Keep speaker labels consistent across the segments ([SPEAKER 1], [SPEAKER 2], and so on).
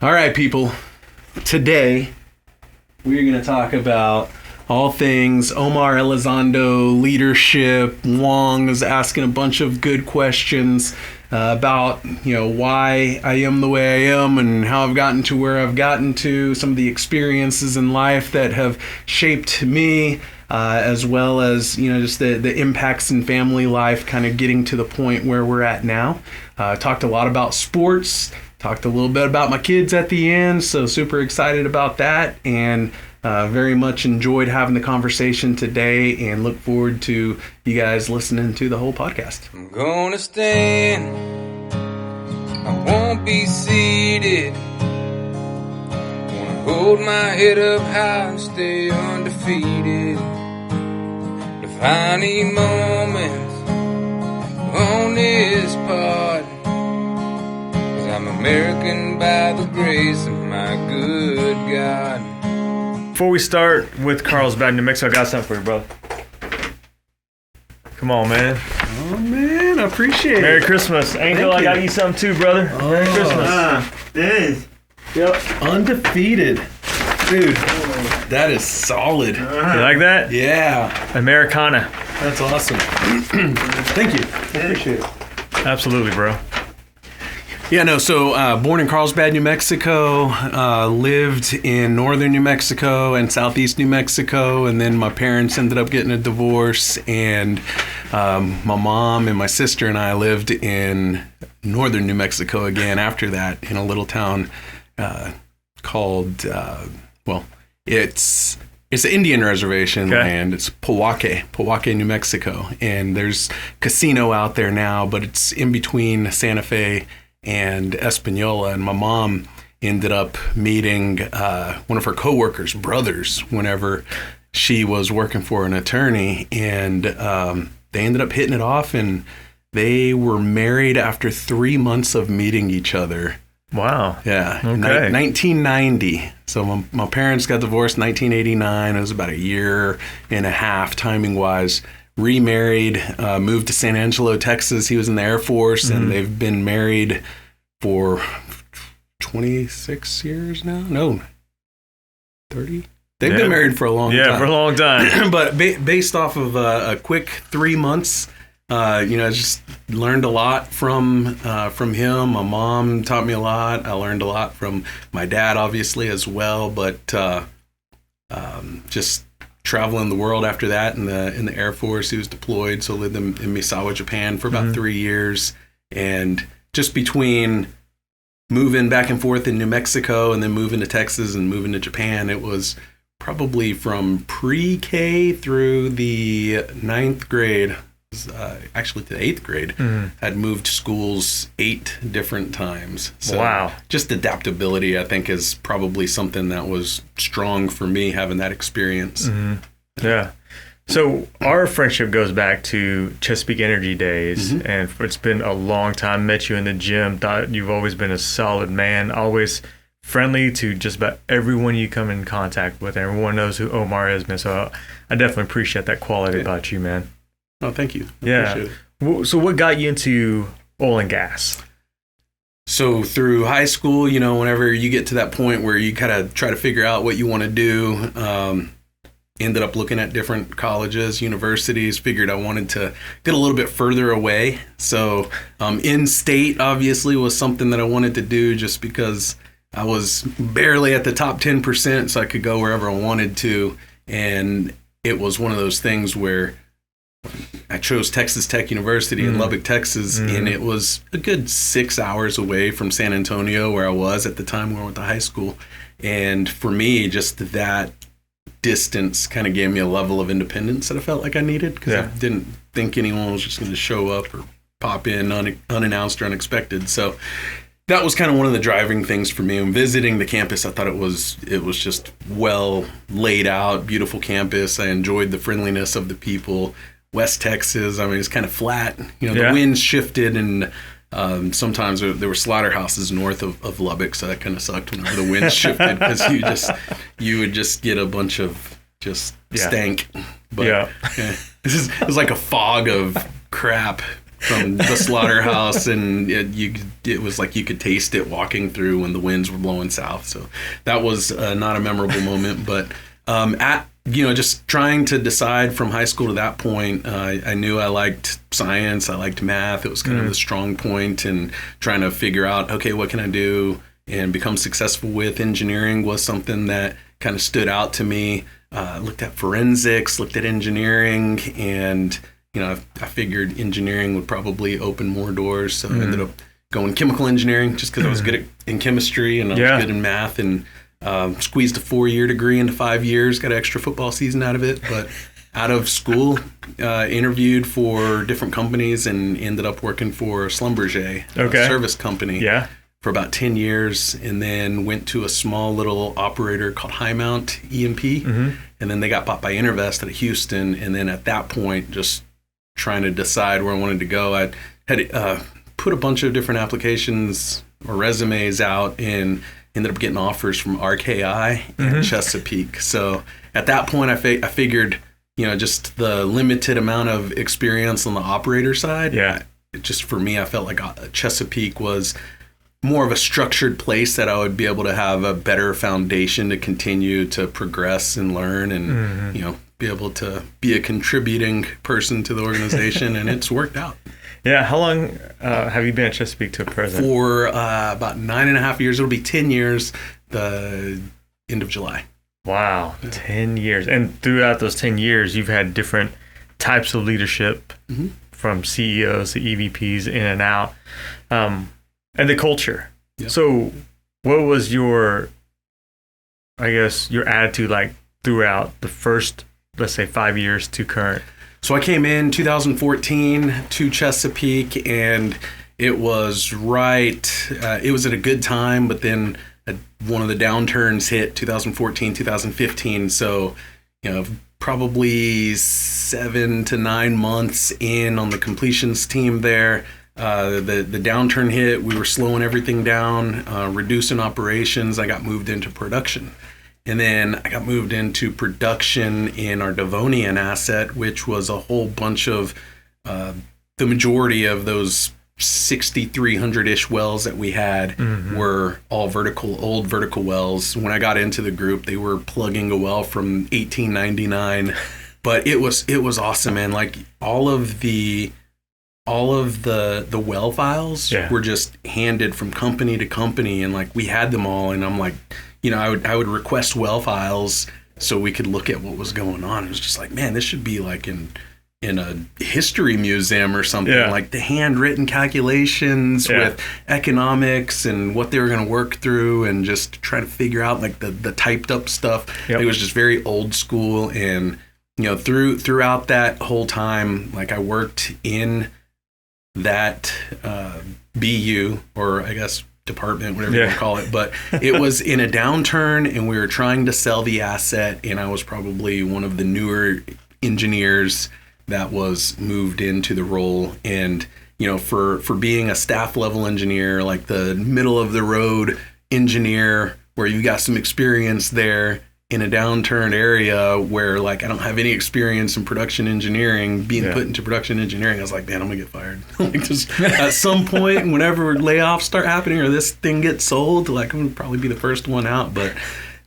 [SPEAKER 1] All right, people. Today, we're going to talk about all things Omar Elizondo, leadership. Wong is asking a bunch of good questions about, why I am the way I am and how I've gotten to where I've gotten to, some of the experiences in life that have shaped me, as well as, just the impacts in family life, kind of getting to the point where we're at now. Talked a lot about sports. Talked a little bit about my kids at the end, so super excited about that, and very much enjoyed having the conversation today, and look forward to you guys listening to the whole podcast.
[SPEAKER 2] I'm gonna stand, I won't be seated, gonna hold my head up high and stay undefeated, defining moments on this pod. I'm American by the grace of my good God.
[SPEAKER 3] Before we start with Carlsbad, New Mexico, I got something for you, brother. Come on, man.
[SPEAKER 1] Oh, man, I appreciate
[SPEAKER 3] Merry
[SPEAKER 1] it.
[SPEAKER 3] Christmas. Angel, I got you something too, brother. Merry Christmas.
[SPEAKER 1] This.
[SPEAKER 3] Yep.
[SPEAKER 1] Undefeated. Dude, that is solid.
[SPEAKER 3] You like that?
[SPEAKER 1] Yeah.
[SPEAKER 3] Americana.
[SPEAKER 1] That's awesome. Thank you. I appreciate it.
[SPEAKER 3] Absolutely, bro.
[SPEAKER 1] Yeah, no, so born in Carlsbad, New Mexico, lived in northern New Mexico and southeast New Mexico, and then my parents ended up getting a divorce, and my mom and my sister and I lived in northern New Mexico again after that, in a little town called, it's an Indian reservation, and it's Powake, New Mexico, and there's a casino out there now, but it's in between Santa Fe and Espanola, and my mom ended up meeting one of her coworkers' brothers whenever she was working for an attorney, and they ended up hitting it off, and they were married after 3 months of meeting each other.
[SPEAKER 3] Wow.
[SPEAKER 1] Yeah.
[SPEAKER 3] Okay.
[SPEAKER 1] 1990. So my parents got divorced in 1989. It was about a year and a half timing wise. Remarried, moved to San Angelo, Texas. He was in the Air Force, and they've been married for 26 years now. No, 30. They've been married for a long time.
[SPEAKER 3] Yeah, for a long time.
[SPEAKER 1] But based off of a quick 3 months, I just learned a lot from him. My mom taught me a lot. I learned a lot from my dad, obviously, as well. But just traveling the world after that in the Air Force. He was deployed, so lived in Misawa, Japan for about 3 years. And just between moving back and forth in New Mexico and then moving to Texas and moving to Japan, it was probably from pre-K through the 9th grade, actually to the 8th grade, I'd moved schools 8 different times. So
[SPEAKER 3] wow.
[SPEAKER 1] Just adaptability, I think, is probably something that was strong for me, having that experience.
[SPEAKER 3] Yeah. So our friendship goes back to Chesapeake Energy days, and it's been a long time. Met you in the gym, thought you've always been a solid man, always friendly to just about everyone you come in contact with. Everyone knows who Omar is, man. So I definitely appreciate that quality about you, man.
[SPEAKER 1] Oh, thank you. I
[SPEAKER 3] appreciate it. So what got you into oil and gas?
[SPEAKER 1] So through high school, whenever you get to that point where you kind of try to figure out what you want to do, ended up looking at different colleges, universities, figured I wanted to get a little bit further away. So in-state, obviously, was something that I wanted to do just because I was barely at the top 10%, so I could go wherever I wanted to. And it was one of those things where I chose Texas Tech University in Lubbock, Texas, and it was a good 6 hours away from San Antonio, where I was at the time when I went to high school. And for me, just that distance kind of gave me a level of independence that I felt like I needed, because I didn't think anyone was just going to show up or pop in unannounced or unexpected. So that was kind of one of the driving things for me. And visiting the campus, I thought it was just well laid out, beautiful campus. I enjoyed the friendliness of the people. West Texas, I mean, it's kind of flat. The winds shifted, and sometimes there were slaughterhouses north of Lubbock, so that kind of sucked whenever the winds shifted, because you would just get a bunch of just stank. But it was like a fog of crap from the slaughterhouse, and it was like you could taste it walking through when the winds were blowing south. So that was not a memorable moment, but just trying to decide from high school to that point, I knew I liked science, I liked math. It was kind of the strong point, and trying to figure out, okay, what can I do and become successful with. Engineering was something that kind of stood out to me. Looked at forensics, looked at engineering, and I figured engineering would probably open more doors. So I ended up going chemical engineering just because I was good in chemistry and I was good in math, and squeezed a 4-year degree into 5 years, got an extra football season out of it. But out of school, interviewed for different companies and ended up working for Schlumberger, a service company, for about 10 years, and then went to a small little operator called High Mount E&P, and then they got bought by Intervest out of Houston. And then at that point, just trying to decide where I wanted to go, I had put a bunch of different applications or resumes out and ended up getting offers from RKI and Chesapeake. So at that point, I figured, just the limited amount of experience on the operator side. Just for me, I felt like Chesapeake was more of a structured place that I would be able to have a better foundation to continue to progress and learn and, be able to be a contributing person to the organization. And it's worked out.
[SPEAKER 3] Yeah. How long have you been at Chesapeake to present?
[SPEAKER 1] For about 9.5 years. It'll be 10 years the end of July.
[SPEAKER 3] Wow. 10 years. And throughout those 10 years, you've had different types of leadership from CEOs to EVPs in and out. And the culture. Yep. So what was your attitude like throughout the first, let's say, 5 years to current?
[SPEAKER 1] So I came in 2014 to Chesapeake, and it was it was at a good time, but then one of the downturns hit 2014, 2015. So, probably 7 to 9 months in on the completions team there. The downturn hit. We were slowing everything down, reducing operations. I got moved into production. And then I got moved into production in our Devonian asset, which was a whole bunch of, the majority of those 6,300-ish wells that we had were all old vertical wells. When I got into the group, they were plugging a well from 1899. But it was awesome, man. Like all of the well files were just handed from company to company, and like we had them all, and I'm like, I would request well files so we could look at what was going on. It was just like, man, this should be like in a history museum or something, like the handwritten calculations with economics and what they were going to work through, and just try to figure out like the typed up stuff. It was just very old school. And throughout that whole time, like I worked in that BU, or I guess department, whatever you want to call it, but it was in a downturn, and we were trying to sell the asset, and I was probably one of the newer engineers that was moved into the role. And for being a staff level engineer, like the middle of the road engineer, where you got some experience there in a downturned area where like I don't have any experience in production engineering, being put into production engineering, I was like, man, I'm gonna get fired. Like just at some point, whenever layoffs start happening or this thing gets sold, like I'm gonna probably be the first one out. But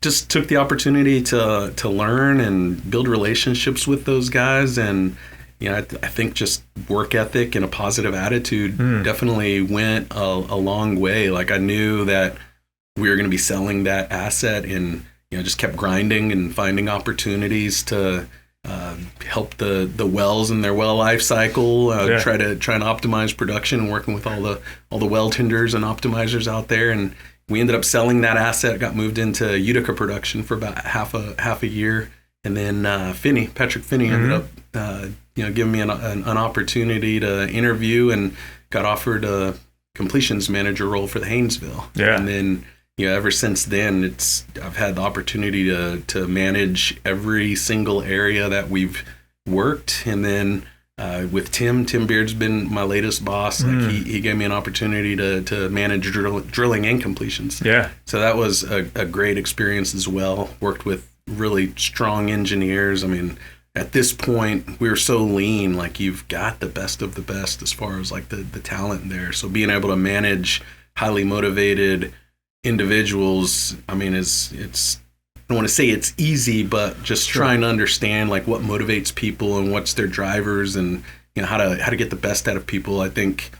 [SPEAKER 1] just took the opportunity to learn and build relationships with those guys. And I think just work ethic and a positive attitude definitely went a long way. Like I knew that we were going to be selling that asset, and just kept grinding and finding opportunities to help the wells in their well life cycle. Try and optimize production, and working with all the well tenders and optimizers out there. And we ended up selling that asset. Got moved into Utica production for about half a year, and then Patrick Finney ended up giving me an opportunity to interview, and got offered a completions manager role for the Haynesville. And then ever since then, I've had the opportunity to manage every single area that we've worked. And then with Tim Beard's been my latest boss. Like he gave me an opportunity to manage drilling and completions. So that was a great experience as well. Worked with really strong engineers. I mean, at this point we're so lean, like you've got the best of the best as far as like the talent there. So being able to manage highly motivated individuals, I mean, it's I don't want to say it's easy, but just trying to understand like what motivates people and what's their drivers, and how to get the best out of people. I think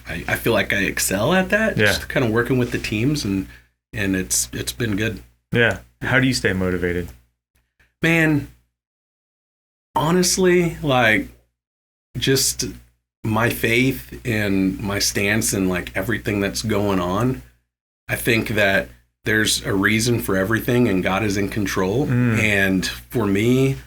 [SPEAKER 1] I feel like I excel at that.
[SPEAKER 3] Yeah.
[SPEAKER 1] Just kind of working with the teams, and it's been good.
[SPEAKER 3] Yeah. How do you stay motivated?
[SPEAKER 1] Man, honestly, like just my faith and my stance and like everything that's going on. I think that there's a reason for everything, and God is in control. And for me,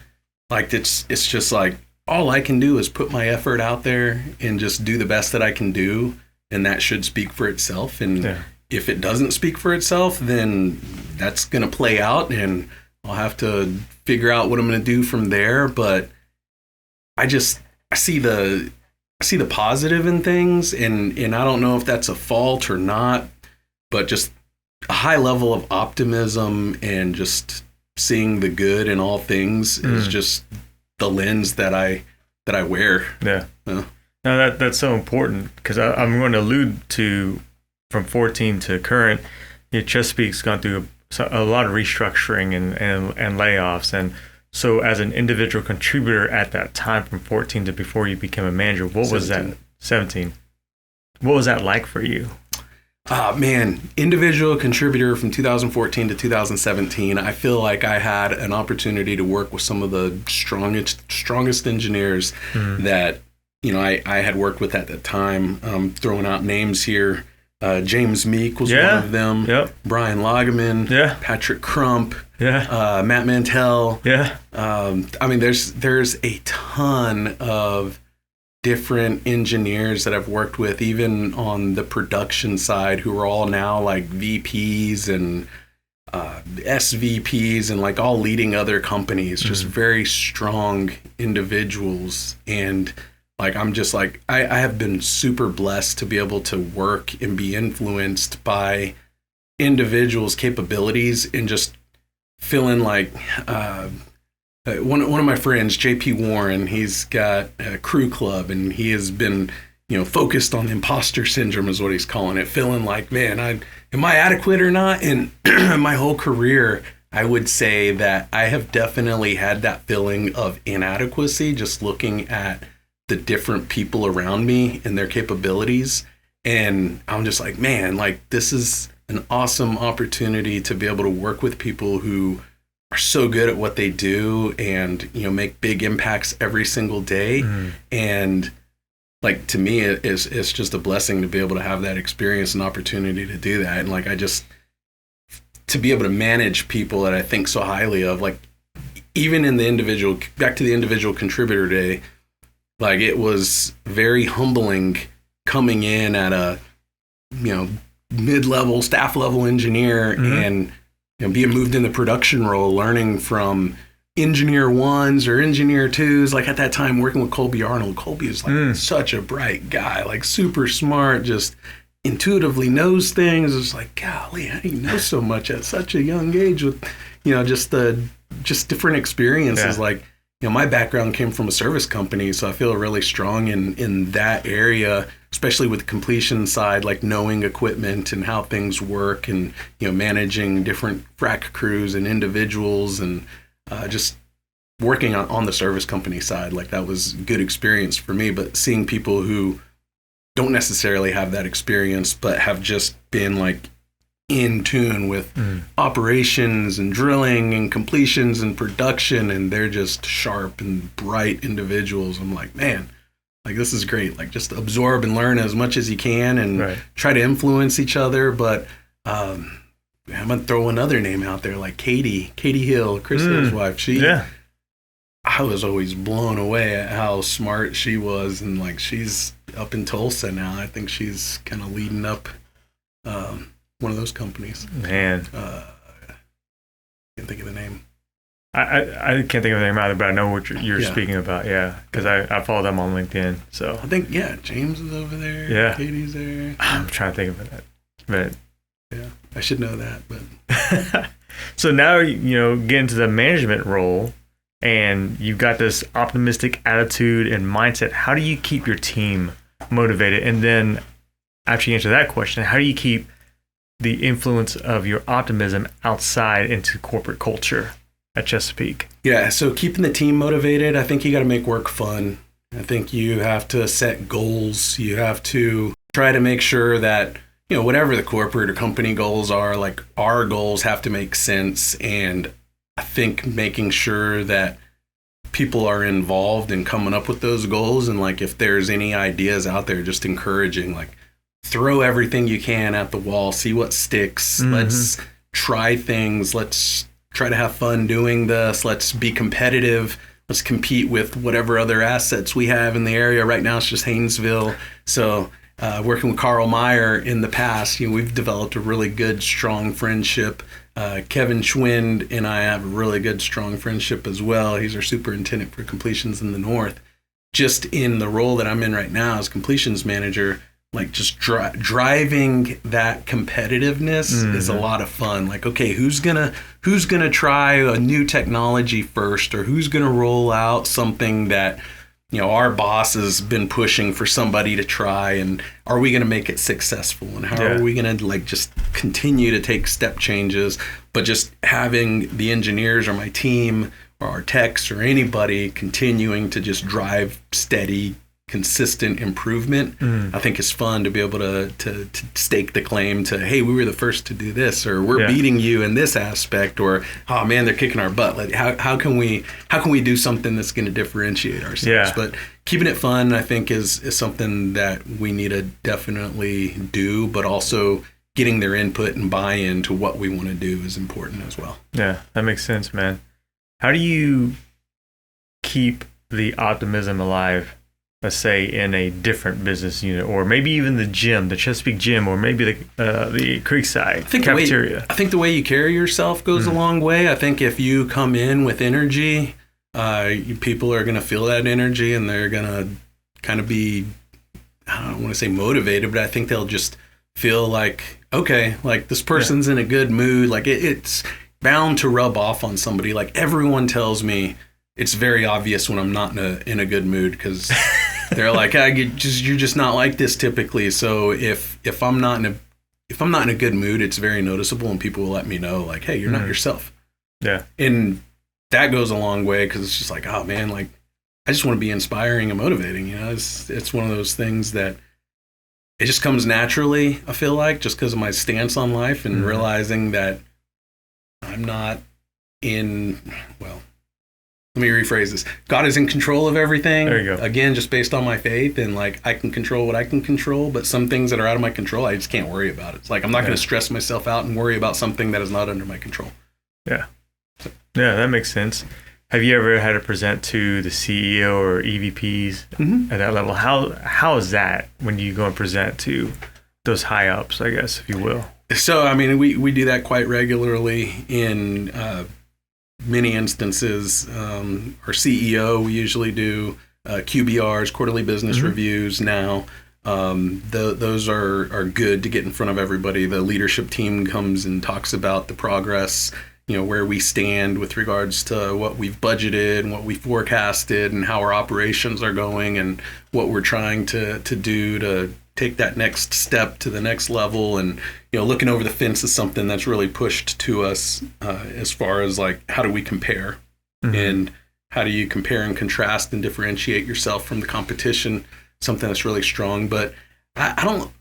[SPEAKER 1] like it's just like all I can do is put my effort out there and just do the best that I can do, and that should speak for itself. And if it doesn't speak for itself, then that's going to play out, and I'll have to figure out what I'm going to do from there. But I see the positive in things, and I don't know if that's a fault or not, but just a high level of optimism and just seeing the good in all things is just the lens that I wear.
[SPEAKER 3] Yeah. No, that's so important, because I'm going to allude to from 14 to current. Chesapeake's gone through a lot of restructuring and layoffs, and so as an individual contributor at that time from 14 to before you became a manager, what was that? 17. What was that like for you?
[SPEAKER 1] Man, individual contributor from 2014 to 2017, I feel like I had an opportunity to work with some of the strongest engineers that, I had worked with at that time. Throwing out names here. James Meek was one of them. Yep. Brian Lageman. Yeah. Patrick Crump. Yeah. Matt Mantell. Yeah. I mean, there's a ton of different engineers that I've worked with, even on the production side, who are all now like VPs and SVPs and like all leading other companies, just very strong individuals. And like, I'm just like, I have been super blessed to be able to work and be influenced by individuals' capabilities, and just feeling like, one of my friends, JP Warren, he's got a crew club, and he has been, focused on imposter syndrome is what he's calling it, feeling like, man, am I adequate or not? And my whole career, I would say that I have definitely had that feeling of inadequacy, just looking at the different people around me and their capabilities. And I'm just like, man, like this is an awesome opportunity to be able to work with people who are so good at what they do, and make big impacts every single day. And like, to me, it's just a blessing to be able to have that experience and opportunity to do that. And like, to be able to manage people that I think so highly of, like even in back to the individual contributor day, like it was very humbling coming in at a mid-level staff level engineer, and being moved in the production role, learning from engineer ones or engineer twos. Like at that time, working with Colby Arnold. Colby is like such a bright guy, like super smart, just intuitively knows things. It's like, golly, how do you know so much at such a young age with, just different experiences. Yeah. Like, my background came from a service company, so I feel really strong in that area, especially with the completion side, like knowing equipment and how things work, and managing different frac crews and individuals, and just working on the service company side. Like that was a good experience for me. But seeing people who don't necessarily have that experience, but have just been like in tune with operations and drilling and completions and production, and they're just sharp and bright individuals. I'm like, man, like this is great. Like just absorb and learn as much as you can, and try to influence each other. But I'm gonna throw another name out there, like Katie Hill, Chris Hill's wife. I was always blown away at how smart she was, and like she's up in Tulsa now. I think she's kind of leading up one of those companies. Man, can't think of the name.
[SPEAKER 3] I can't think of the name either, but I know what you're speaking about. Yeah, because I follow them on LinkedIn. So
[SPEAKER 1] I think James is over there. Yeah, Katie's there.
[SPEAKER 3] I'm trying to think of it, but
[SPEAKER 1] yeah, I should know that. But
[SPEAKER 3] so now get into the management role. and you've got this optimistic attitude and mindset. How do you keep your team motivated? And then after you answer that question, how do you keep the influence of your optimism outside into corporate culture at Chesapeake?
[SPEAKER 1] Yeah, so keeping the team motivated, I think you got to make work fun. I think you have to set goals. You have to try to make sure that, whatever the corporate or company goals are, like our goals have to make sense. And I think making sure that people are involved in coming up with those goals, and like if there's any ideas out there, just encouraging, like throw everything you can at the wall, see what sticks. Let's try things. Let's try to have fun doing this. Let's be competitive. Let's compete with whatever other assets we have in the area. Right now it's just Haynesville. So working with Carl Meyer in the past, we've developed a really good, strong friendship. Kevin Schwind and I have a really good, strong friendship as well. He's our superintendent for completions in the North. Just in the role that I'm in right now as completions manager, like just driving that competitiveness is a lot of fun. Like, okay, who's gonna try a new technology first, or who's gonna roll out something that our boss has been pushing for somebody to try, and are we gonna make it successful? And how are we gonna just continue to take step changes? But just having the engineers or my team or our techs or anybody continuing to just drive steady, consistent improvement, I think is fun to be able to stake the claim to, hey, we were the first to do this, or we're beating you in this aspect, or oh man, they're kicking our butt. Like how can we do something that's going to differentiate ourselves? But keeping it fun, I think, is something that we need to definitely do, but also getting their input and buy-in to what we want to do is important as well. Yeah,
[SPEAKER 3] that makes sense, man. How do you keep the optimism alive, let's say in a different business unit, or maybe even the gym, the Chesapeake gym, or maybe the Creekside cafeteria?
[SPEAKER 1] I think the way you carry yourself goes a long way. I think if you come in with energy, people are going to feel that energy, and they're going to kind of be, I don't want to say motivated, but I think they'll just feel like, okay, like this person's in a good mood. Like it's bound to rub off on somebody. Like everyone tells me it's very obvious when I'm not in a good mood, because they're like, you're just not like this typically. So if I'm not in a good mood, it's very noticeable, and people will let me know, like, hey, you're not yourself.
[SPEAKER 3] Yeah.
[SPEAKER 1] And that goes a long way, because it's just like, oh man, like I just want to be inspiring and motivating. It's one of those things that it just comes naturally, I feel like, just because of my stance on life, and realizing that I'm not let me rephrase this. God is in control of everything.
[SPEAKER 3] There you go.
[SPEAKER 1] Again, just based on my faith, and like I can control what I can control, but some things that are out of my control, I just can't worry about it. It's like I'm not going to stress myself out and worry about something that is not under my control.
[SPEAKER 3] Yeah. Yeah, that makes sense. Have you ever had to present to the CEO or EVPs at that level? How is that when you go and present to those high ups, I guess, if you will?
[SPEAKER 1] So, I mean, we do that quite regularly in many instances. Our CEO, we usually do QBRs, quarterly business reviews now. Those are good to get in front of everybody. The leadership team comes and talks about the progress, where we stand with regards to what we've budgeted and what we forecasted, and how our operations are going, and what we're trying to do to take that next step to the next level. And looking over the fence is something that's really pushed to us as far as like, how do we compare, and how do you compare and contrast and differentiate yourself from the competition? Something that's really strong. But I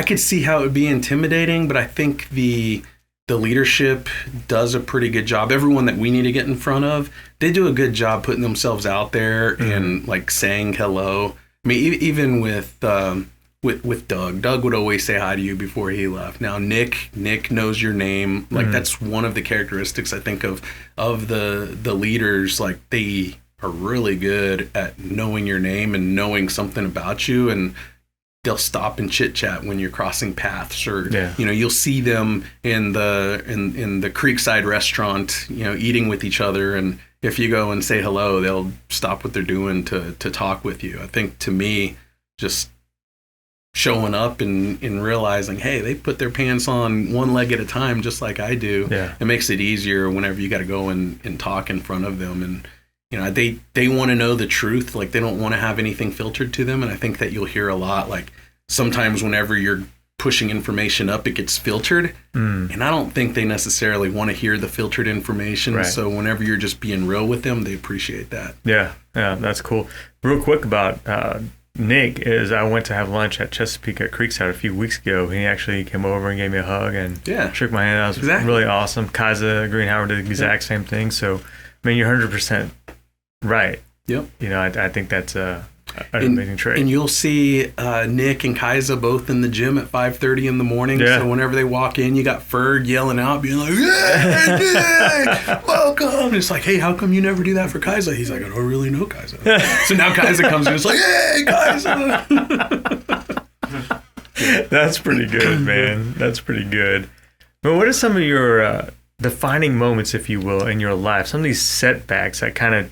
[SPEAKER 1] could see how it would be intimidating, but I think the leadership does a pretty good job. Everyone that we need to get in front of, they do a good job putting themselves out there and like saying hello. I mean, even with Doug would always say hi to you before he left. Now Nick knows your name. Like that's one of the characteristics I think of the leaders. Like they are really good at knowing your name and knowing something about you, and they'll stop and chit chat when you're crossing paths, or you'll see them in the Creekside restaurant, eating with each other, and if you go and say hello, they'll stop what they're doing to talk with you. I think to me, just showing up and realizing, hey, they put their pants on one leg at a time, just like I do.
[SPEAKER 3] Yeah.
[SPEAKER 1] It makes it easier whenever you got to go and talk in front of them. And, they want to know the truth. Like, they don't want to have anything filtered to them. And I think that you'll hear a lot, like, sometimes whenever you're pushing information up, it gets filtered. And I don't think they necessarily want to hear the filtered information.
[SPEAKER 3] Right.
[SPEAKER 1] So whenever you're just being real with them, they appreciate that.
[SPEAKER 3] Yeah, that's cool. Real quick about Nick is I went to have lunch at Chesapeake at Creekside a few weeks ago. He actually came over and gave me a hug and shook my hand. That was really awesome. Kaiser Greenhauer did the exact same thing. So, I mean, you're 100% right.
[SPEAKER 1] Yep.
[SPEAKER 3] I think that's an amazing trait.
[SPEAKER 1] And you'll see Nick and Kaiser both in the gym at 5:30 in the morning.
[SPEAKER 3] Yeah.
[SPEAKER 1] So whenever they walk in, you got Ferg yelling out, being like, "Hey, Nick, welcome!" And it's like, "Hey, how come you never do that for Kaiser?" He's like, "I don't really know Kaiser." So now Kaiser comes in, it's like, "Hey, Kaiser!"
[SPEAKER 3] That's pretty good, man. That's pretty good. Well, what are some of your defining moments, if you will, in your life? Some of these setbacks that kind of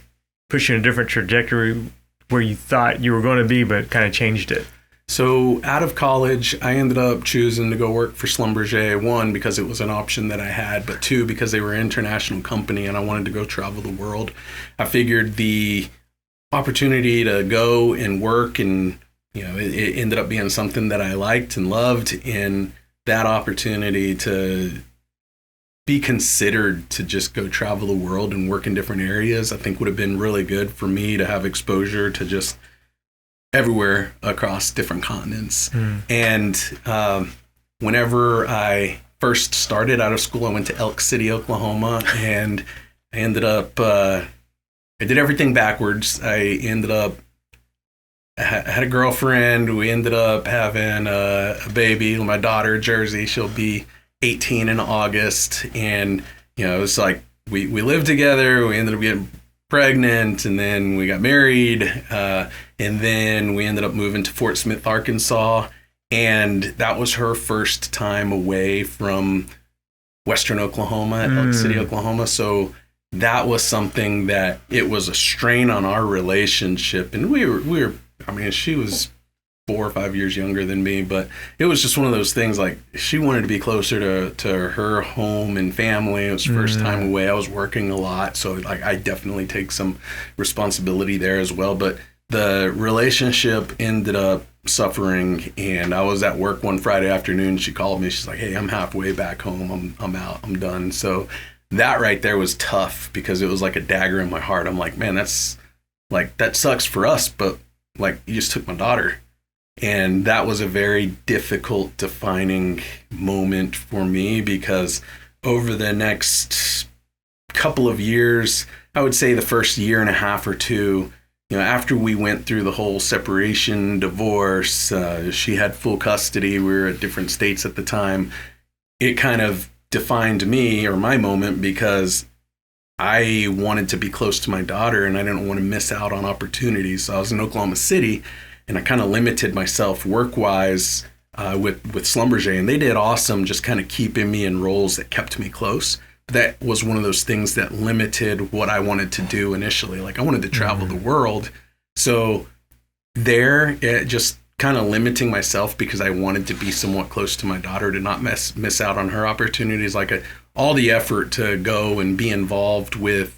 [SPEAKER 3] push you in a different trajectory where you thought you were going to be, but kind of changed it.
[SPEAKER 1] So out of college, I ended up choosing to go work for Schlumberger, one, because it was an option that I had, but two, because they were an international company and I wanted to go travel the world. I figured the opportunity to go and work and, it ended up being something that I liked and loved, and that opportunity to be considered to just go travel the world and work in different areas, I think would have been really good for me to have exposure to just everywhere across different continents. And whenever I first started out of school, I went to Elk City, Oklahoma, and I ended up, I did everything backwards. I had a girlfriend. We ended up having a baby, my daughter, Jersey. She'll be 18 in August, and it was like we lived together. We ended up getting pregnant, and then we got married, and then we ended up moving to Fort Smith, Arkansas, and that was her first time away from Western Oklahoma, at Elk City, Oklahoma. So that was something that it was a strain on our relationship, and we were. I mean, she was 4 or 5 years younger than me, but it was just one of those things, like, she wanted to be closer to her home and family. It was first time away. I was working a lot, so like I definitely take some responsibility there as well. But the relationship ended up suffering, and I was at work one Friday afternoon. She called me. She's like, "Hey, I'm halfway back home. I'm out. I'm done." So that right there was tough, because it was like a dagger in my heart. I'm like, man, that sucks for us, but like, you just took my daughter. And that was a very difficult defining moment for me, because over the next couple of years, I would say the first year and a half or two, after we went through the whole separation, divorce, she had full custody. We were at different states at the time. It kind of defined me, or my moment, because I wanted to be close to my daughter and I didn't want to miss out on opportunities. So I was in Oklahoma City, and I kind of limited myself work-wise with Schlumberger, and they did awesome just kind of keeping me in roles that kept me close. But that was one of those things that limited what I wanted to do initially. Like, I wanted to travel the world. So it just kind of limiting myself, because I wanted to be somewhat close to my daughter, to not miss out on her opportunities. Like, all the effort to go and be involved with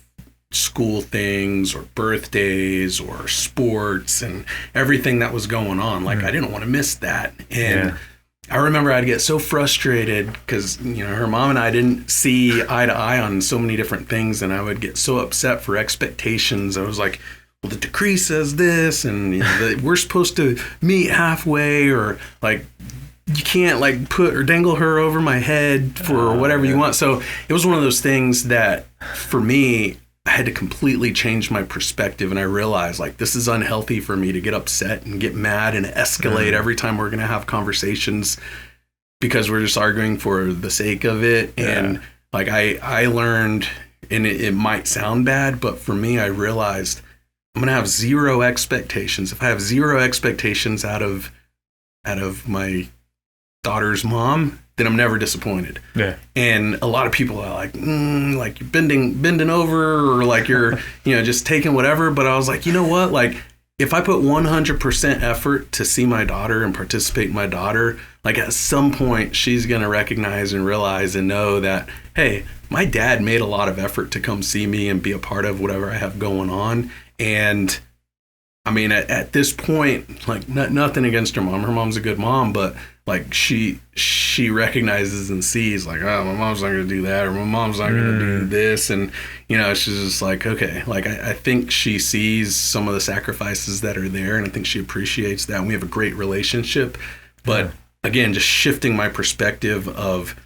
[SPEAKER 1] school things or birthdays or sports and everything that was going on. Like, I didn't want to miss that. And I remember I'd get so frustrated because, her mom and I didn't see eye to eye on so many different things. And I would get so upset for expectations. I was like, well, the decree says this, and we're supposed to meet halfway, or like, you can't like put or dangle her over my head for whatever you want. So it was one of those things that for me, I had to completely change my perspective. And I realized, like, this is unhealthy for me to get upset and get mad and escalate every time we're going to have conversations, because we're just arguing for the sake of it. And like, I learned, and it might sound bad, but for me, I realized I'm going to have zero expectations. If I have zero expectations out of my daughter's mom, then I'm never disappointed. Yeah. And a lot of people are like, like you're bending over, or like you're, just taking whatever. But I was like, you know what? Like, if I put 100% effort to see my daughter and participate in my daughter, like at some point she's going to recognize and realize and know that, hey, my dad made a lot of effort to come see me and be a part of whatever I have going on. And I mean, at this point, like nothing against her mom. Her mom's a good mom, but like she recognizes and sees like, oh, my mom's not going to do that, or my mom's not going to do this. And, you know, she's just like, okay, like I think she sees some of the sacrifices that are there, and I think she appreciates that. And we have a great relationship. But again, just shifting my perspective of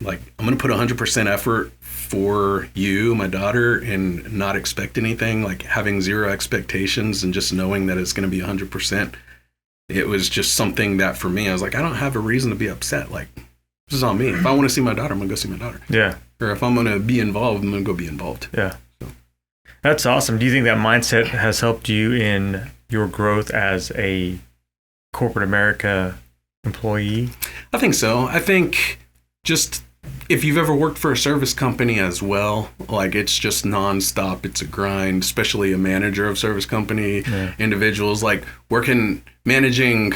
[SPEAKER 1] like, I'm going to put 100% effort for you, my daughter, and not expect anything, like having zero expectations and just knowing that it's going to be 100%. It was just something that for me, I was like, I don't have a reason to be upset. Like, this is on me. If I want to see my daughter, I'm going to go see my daughter. Yeah. Or if I'm going to be involved, I'm going to go be involved.
[SPEAKER 3] Yeah. So. That's awesome. Do you think that mindset has helped you in your growth as a corporate America employee?
[SPEAKER 1] I think so. I think just if you've ever worked for a service company as well, like it's just nonstop. It's a grind, especially a manager of service company individuals, like managing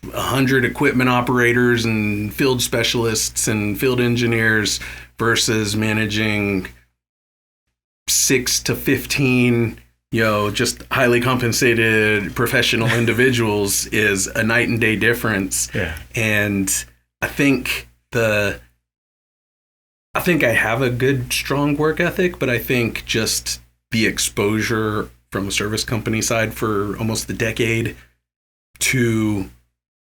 [SPEAKER 1] 100 equipment operators and field specialists and field engineers versus managing 6 to 15, just highly compensated professional individuals is a night and day difference. Yeah. And I think I have a good, strong work ethic, but I think just the exposure from a service company side for almost a decade to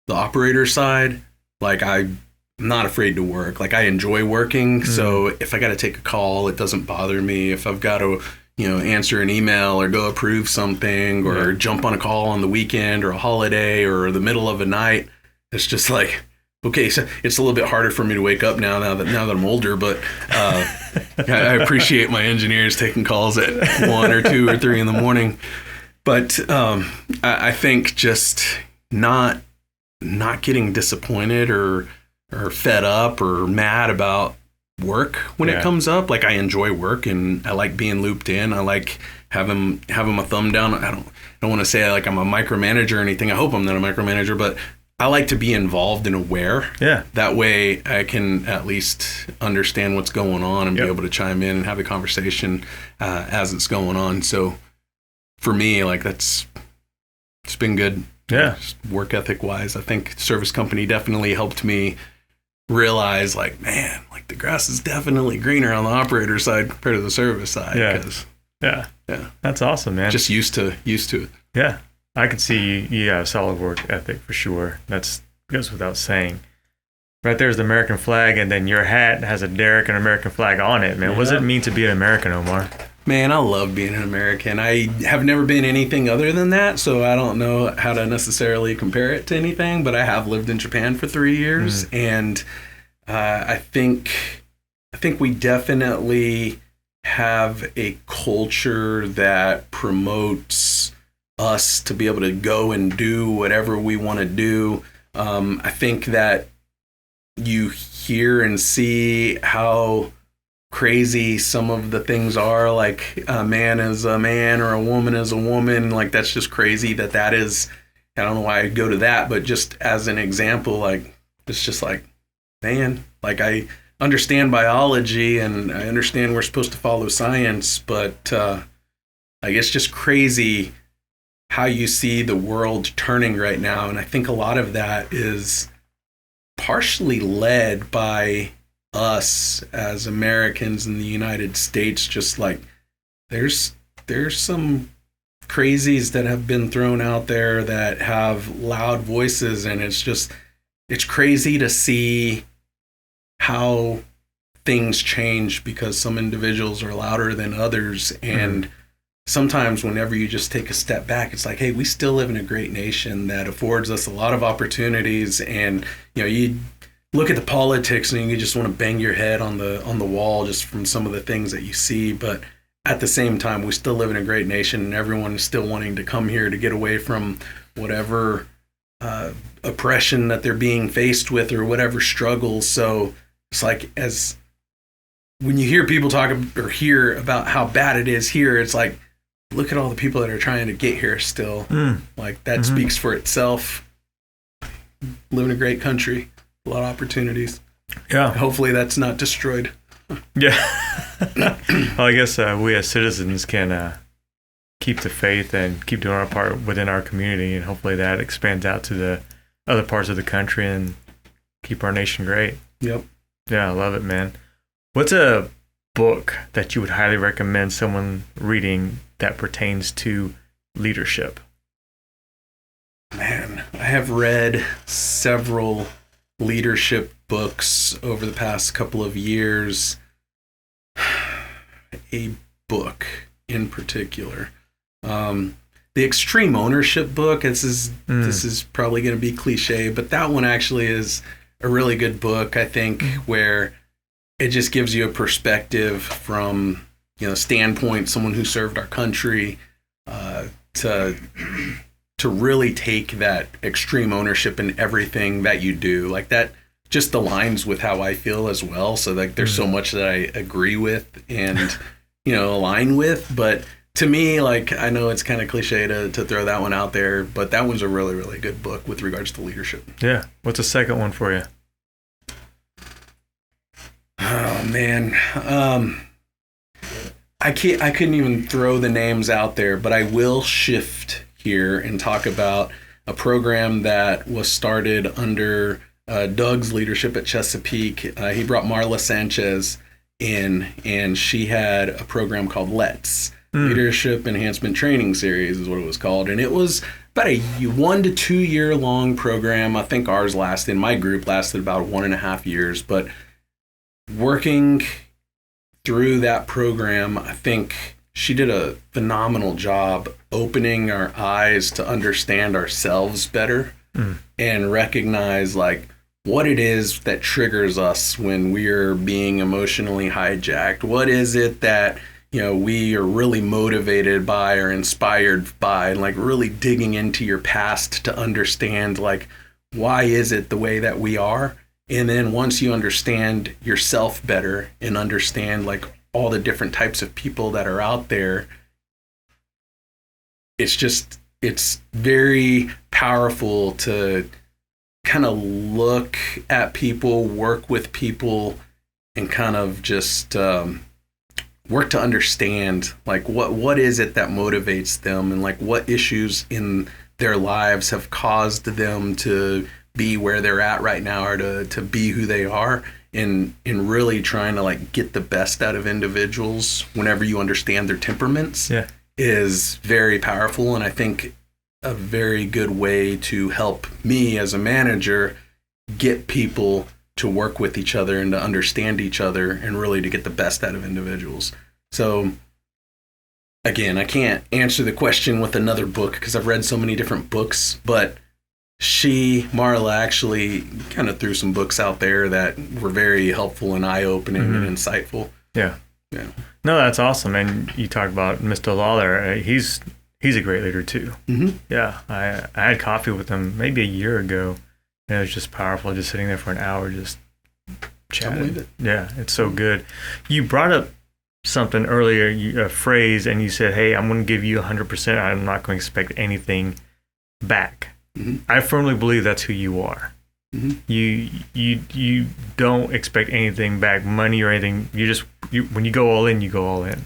[SPEAKER 1] the operator side, like I'm not afraid to work. Like I enjoy working. So if I got to take a call, it doesn't bother me. If I've got to, answer an email or go approve something or jump on a call on the weekend or a holiday or the middle of a night, it's just like, okay, so it's a little bit harder for me to wake up now that I'm older, but I appreciate my engineers taking calls at 1 or 2 or 3 in the morning. But I think just not getting disappointed or fed up or mad about work when it comes up. Like I enjoy work and I like being looped in. I like having my thumb down. I don't want to say like I'm a micromanager or anything. I hope I'm not a micromanager, but I like to be involved and aware. Yeah. That way I can at least understand what's going on and be able to chime in and have a conversation as it's going on. So for me, like it's been good. Yeah. Work ethic wise, I think service company definitely helped me realize like, man, like the grass is definitely greener on the operator side compared to the service side.
[SPEAKER 3] Yeah. Yeah. That's awesome, man.
[SPEAKER 1] Just used to it.
[SPEAKER 3] Yeah. I could see you have a solid work ethic for sure. That goes without saying. Right there's the American flag, and then your hat has a Derek and American flag on it, man. What does it mean to be an American, Omar?
[SPEAKER 1] Man, I love being an American. I have never been anything other than that, so I don't know how to necessarily compare it to anything, but I have lived in Japan for 3 years, and I think we definitely have a culture that promotes us to be able to go and do whatever we want to do. I think that you hear and see how crazy some of the things are, like a man is a man or a woman is a woman. Like that's just crazy that is, I don't know why I go to that, but just as an example, like it's just like, man, like I understand biology and I understand we're supposed to follow science, but like it's just crazy how you see the world turning right now. And I think a lot of that is partially led by us as Americans in the United States. Just like there's some crazies that have been thrown out there that have loud voices, and it's crazy to see how things change because some individuals are louder than others. And sometimes whenever you just take a step back, it's like, hey, we still live in a great nation that affords us a lot of opportunities. And, you look at the politics and you just want to bang your head on the wall just from some of the things that you see. But at the same time, we still live in a great nation and everyone is still wanting to come here to get away from whatever oppression that they're being faced with or whatever struggles. So it's like, as when you hear people talk or hear about how bad it is here, it's like, look at all the people that are trying to get here still. Like that speaks for itself. Live in a great country, a lot of opportunities.
[SPEAKER 3] Yeah.
[SPEAKER 1] Hopefully that's not destroyed.
[SPEAKER 3] Yeah. Well, I guess we as citizens can keep the faith and keep doing our part within our community, and hopefully that expands out to the other parts of the country and keep our nation great.
[SPEAKER 1] Yep.
[SPEAKER 3] Yeah, I love it, man. What's a book that you would highly recommend someone reading that pertains to leadership?
[SPEAKER 1] Man, I have read several leadership books over the past couple of years. A book in particular. The Extreme Ownership book, this is probably going to be cliche, but that one actually is a really good book, I think, where it just gives you a perspective from, standpoint, someone who served our country, to really take that extreme ownership in everything that you do. Like that just aligns with how I feel as well. So like there's so much that I agree with and, align with. But to me, like, I know it's kind of cliche to throw that one out there, but that one's a really, really good book with regards to leadership.
[SPEAKER 3] Yeah. What's the second one for you?
[SPEAKER 1] Oh, man. I couldn't even throw the names out there, but I will shift here and talk about a program that was started under Doug's leadership at Chesapeake. He brought Marla Sanchez in, and she had a program called Let's Leadership Enhancement Training Series is what it was called, and it was about a 1 to 2 year long program. I think ours my group lasted about 1.5 years, but working through that program, I think she did a phenomenal job opening our eyes to understand ourselves better and recognize like what it is that triggers us when we're being emotionally hijacked. What is it that, we are really motivated by or inspired by, and like really digging into your past to understand like why is it the way that we are? And then once you understand yourself better and understand like all the different types of people that are out there, it's very powerful to kind of look at people, work with people, and kind of just work to understand like what is it that motivates them, and like what issues in their lives have caused them to be where they're at right now, or to be who they are, and really trying to like get the best out of individuals whenever you understand their temperaments is very powerful. And I think a very good way to help me as a manager get people to work with each other and to understand each other and really to get the best out of individuals. So again, I can't answer the question with another book because I've read so many different books, but Marla actually kind of threw some books out there that were very helpful and eye-opening and insightful. Yeah.
[SPEAKER 3] No, that's awesome. And you talk about Mr. Lawler. He's a great leader too. Yeah. I had coffee with him maybe a year ago, and it was just powerful, just sitting there for an hour, just chatting. Yeah, it's so good. You brought up something earlier, a phrase, and you said, hey, I'm going to give you 100%. I'm not going to expect anything back. I firmly believe that's who you are. You don't expect anything back, money or anything. When you go all in, you go all in.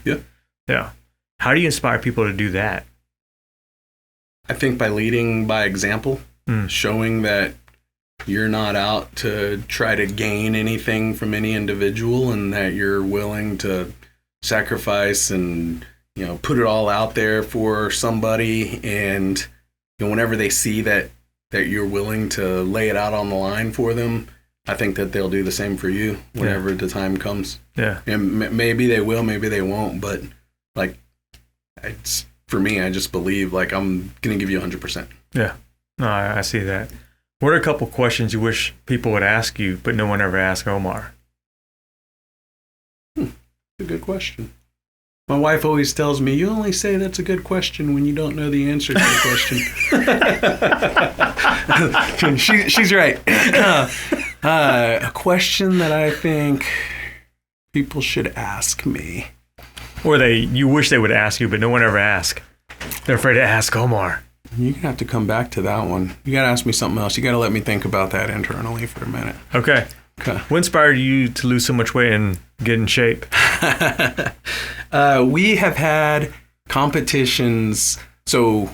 [SPEAKER 3] Yeah. How do you inspire people to do that?
[SPEAKER 1] I think by leading by example, showing that you're not out to try to gain anything from any individual, and that you're willing to sacrifice and put it all out there for somebody, and whenever they see that you're willing to lay it out on the line for them, I think that they'll do the same for you whenever the time comes. Yeah. And maybe they will, maybe they won't, but like, for me, I just believe like I'm going to give you 100%.
[SPEAKER 3] Yeah. No, I see that. What are a couple questions you wish people would ask you, but no one ever asked Omar?
[SPEAKER 1] A good question. My wife always tells me, you only say that's a good question when you don't know the answer to the question. She's right. A question that I think people should ask me.
[SPEAKER 3] Or you wish they would ask you, but no one ever asks. They're afraid to ask Omar.
[SPEAKER 1] You're going to have to come back to that one. You got to ask me something else. You got to let me think about that internally for a minute.
[SPEAKER 3] Okay. What inspired you to lose so much weight and get in shape?
[SPEAKER 1] We have had competitions. So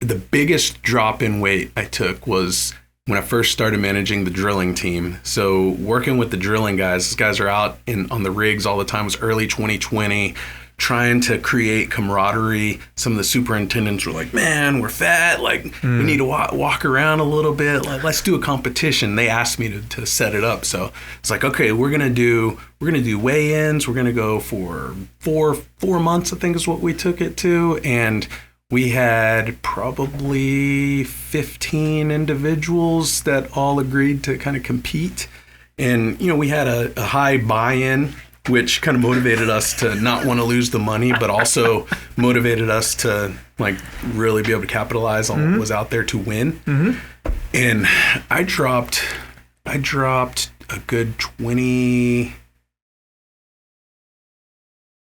[SPEAKER 1] the biggest drop in weight I took was when I first started managing the drilling team. So working with the drilling guys, these guys are out on the rigs all the time. It was early 2020, trying to create camaraderie. Some of the superintendents were like, man, we're fat. Like, we need to walk around a little bit. Like, let's do a competition. They asked me to set it up. So it's like, okay, we're going to do weigh-ins. We're going to go for four months, I think is what we took it to. And we had probably 15 individuals that all agreed to kind of compete. And, we had a high buy-in, which kind of motivated us to not want to lose the money, but also motivated us to like really be able to capitalize on what was out there to win. And I dropped a good 20.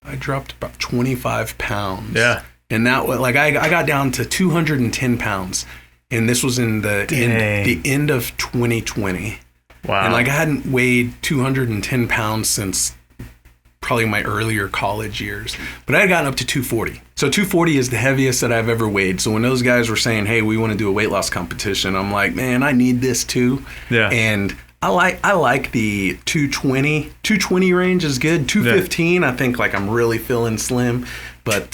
[SPEAKER 1] I dropped about 25 pounds. Yeah. And that was like, I got down to 210 pounds. And this was in the end of 2020. Wow. And like I hadn't weighed 210 pounds since probably my earlier college years, but I had gotten up to 240. So 240 is the heaviest that I've ever weighed. So when those guys were saying, hey, we want to do a weight loss competition, I'm like, man, I need this too. Yeah. And I like the 220 range is good. 215, I think like I'm really feeling slim, but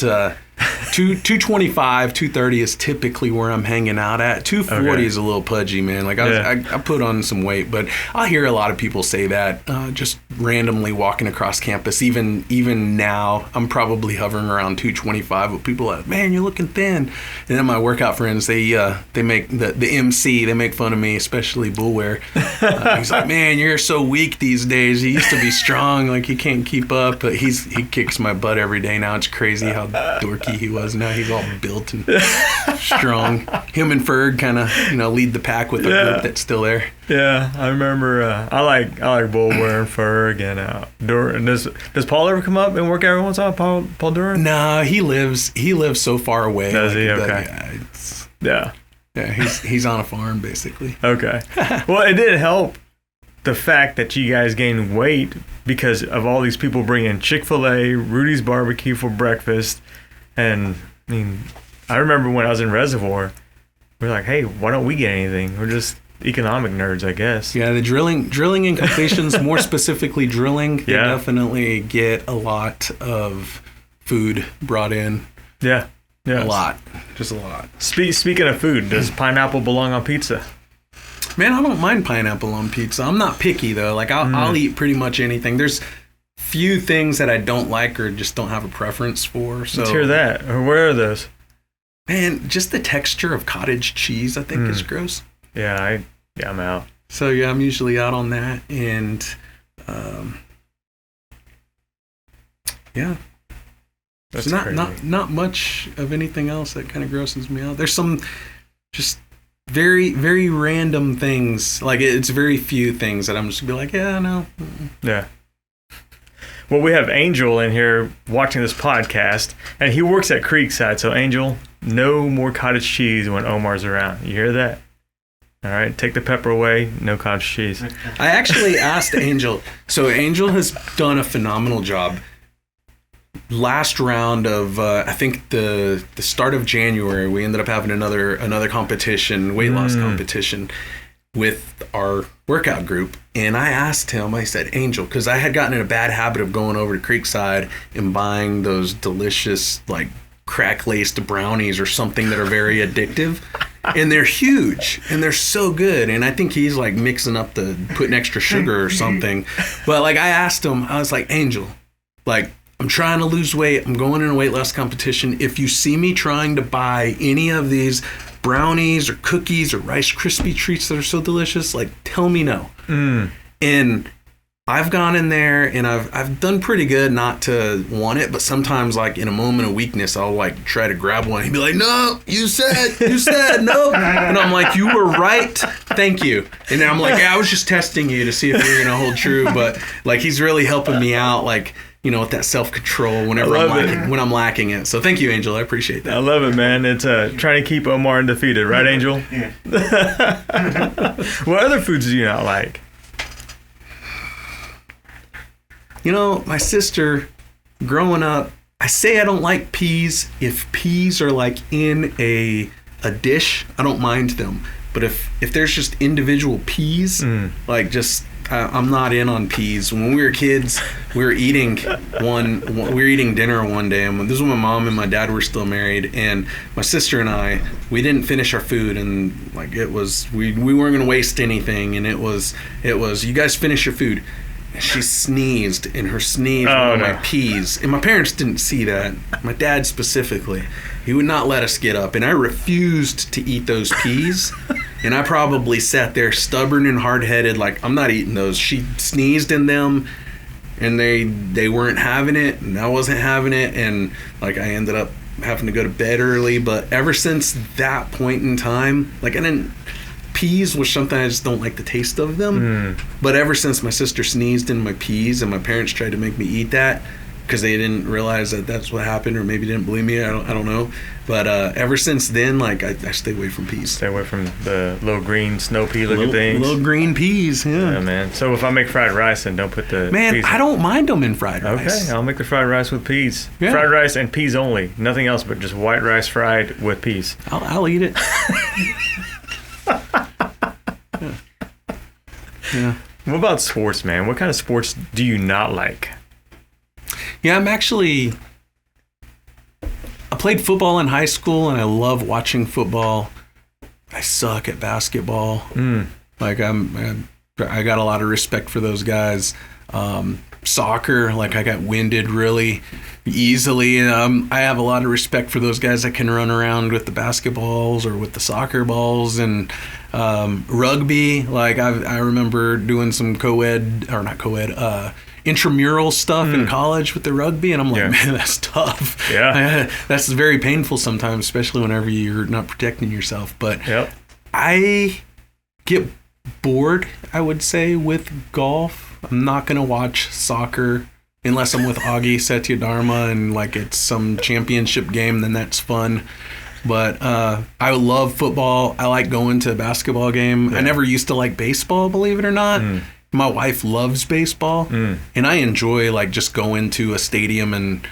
[SPEAKER 1] 225, 230 is typically where I'm hanging out at. 240 is a little pudgy, man. Like I put on some weight, but I hear a lot of people say that just randomly walking across campus. Even now, I'm probably hovering around 225. But people are like, man, you're looking thin. And then my workout friends, they make the MC. They make fun of me, especially Bullware. He's like, man, you're so weak these days. You used to be strong, like you can't keep up. But he kicks my butt every day now. It's crazy how dorky he was. Now he's all built and strong. Him and Ferg kind of lead the pack with the group that's still there.
[SPEAKER 3] Yeah, I remember. I like Bullware and Ferg and Duran. Does Paul ever come up and work every once in a while? Paul Duran?
[SPEAKER 1] No, he lives so far away.
[SPEAKER 3] Does he? Okay.
[SPEAKER 1] Yeah, he's on a farm basically.
[SPEAKER 3] Okay. Well, it did help the fact that you guys gained weight because of all these people bringing Chick-fil-A, Rudy's Barbecue for breakfast. And I mean, I remember when I was in Reservoir, we were like, hey, why don't we get anything? We're just economic nerds, I guess.
[SPEAKER 1] Yeah, the drilling and completions, more specifically drilling, they definitely get a lot of food brought in.
[SPEAKER 3] Yeah.
[SPEAKER 1] A lot. Just a lot.
[SPEAKER 3] Speaking of food, does pineapple belong on pizza?
[SPEAKER 1] Man, I don't mind pineapple on pizza. I'm not picky, though. Like, I'll eat pretty much anything. There's few things that I don't like or just don't have a preference for. So
[SPEAKER 3] let's hear that. Or where are those?
[SPEAKER 1] Man, just the texture of cottage cheese, I think, is gross.
[SPEAKER 3] Yeah, I'm out.
[SPEAKER 1] So yeah, I'm usually out on that, and
[SPEAKER 3] that's
[SPEAKER 1] so not much of anything else that kind of grosses me out. There's some just very, very random things. Like it's very few things that I'm just gonna be like, yeah, no.
[SPEAKER 3] Yeah. Well, we have Angel in here watching this podcast, and he works at Creekside. So, Angel, no more cottage cheese when Omar's around. You hear that? All right, take the pepper away. No cottage cheese.
[SPEAKER 1] I actually asked Angel. So, Angel has done a phenomenal job. Last round of, I think the start of January, we ended up having another competition, weight loss competition with our workout group. And I asked him, I said, Angel, because I had gotten in a bad habit of going over to Creekside and buying those delicious, like, crack-laced brownies or something that are very addictive. And they're huge and they're so good. And I think he's like mixing up putting extra sugar or something. But like I asked him, I was like, Angel, like, I'm trying to lose weight. I'm going in a weight loss competition. If you see me trying to buy any of these brownies or cookies or Rice Krispie treats that are so delicious, like, tell me no. And I've gone in there and I've done pretty good not to want it, but sometimes like in a moment of weakness, I'll like try to grab one. He'd be like, "No, you said no," and I'm like, "You were right, thank you." And then I'm like, "Yeah, I was just testing you to see if you're gonna hold true," but like he's really helping me out, like with that self-control whenever when I'm lacking it. So thank you, Angel. I appreciate that.
[SPEAKER 3] I love it, man. It's trying to keep Omar undefeated, right, Angel?
[SPEAKER 4] Yeah.
[SPEAKER 3] What other foods do you not like?
[SPEAKER 1] My sister, growing up, I say I don't like peas. If peas are like in a dish, I don't mind them. But if there's just individual peas, like just I'm not in on peas. When we were kids, we were eating dinner one day, and this was when my mom and my dad were still married, and my sister and I, we didn't finish our food, and like it was we weren't gonna waste anything, and it was you guys finish your food. She sneezed, and her sneeze on my peas. And my parents didn't see that. My dad specifically. He would not let us get up. And I refused to eat those peas. And I probably sat there stubborn and hard-headed, like, I'm not eating those. She sneezed in them, and they weren't having it, and I wasn't having it. And, like, I ended up having to go to bed early. But ever since that point in time, like, peas was something I just don't like the taste of them. But ever since my sister sneezed in my peas and my parents tried to make me eat that because they didn't realize that that's what happened, or maybe didn't believe me, I don't know. But ever since then, like I stay away from peas.
[SPEAKER 3] Stay away from the little green snow pea looking things.
[SPEAKER 1] Little green peas, yeah,
[SPEAKER 3] man. So if I make fried rice, then don't put the peas
[SPEAKER 1] I don't mind them in fried rice.
[SPEAKER 3] Okay, I'll make the fried rice with peas.
[SPEAKER 1] Yeah.
[SPEAKER 3] Fried rice and peas only, nothing else but just white rice fried with peas.
[SPEAKER 1] I'll eat it. Yeah.
[SPEAKER 3] What about sports, man? What kind of sports do you not like?
[SPEAKER 1] Yeah, I played football in high school, and I love watching football. I suck at basketball. Like I got a lot of respect for those guys. Soccer, like I got winded really easily. I have a lot of respect for those guys that can run around with the basketballs or with the soccer balls. And rugby, like I remember doing some intramural stuff in college with the rugby, and I'm like, man, that's tough.
[SPEAKER 3] Yeah.
[SPEAKER 1] That's very painful sometimes, especially whenever you're not protecting yourself. But I get bored, I would say, with golf. I'm not going to watch soccer unless I'm with Augie Satyadharma and like it's some championship game, then that's fun. But I love football. I like going to a basketball game. I never used to like baseball, believe it or not. My wife loves baseball, and I enjoy like just going to a stadium and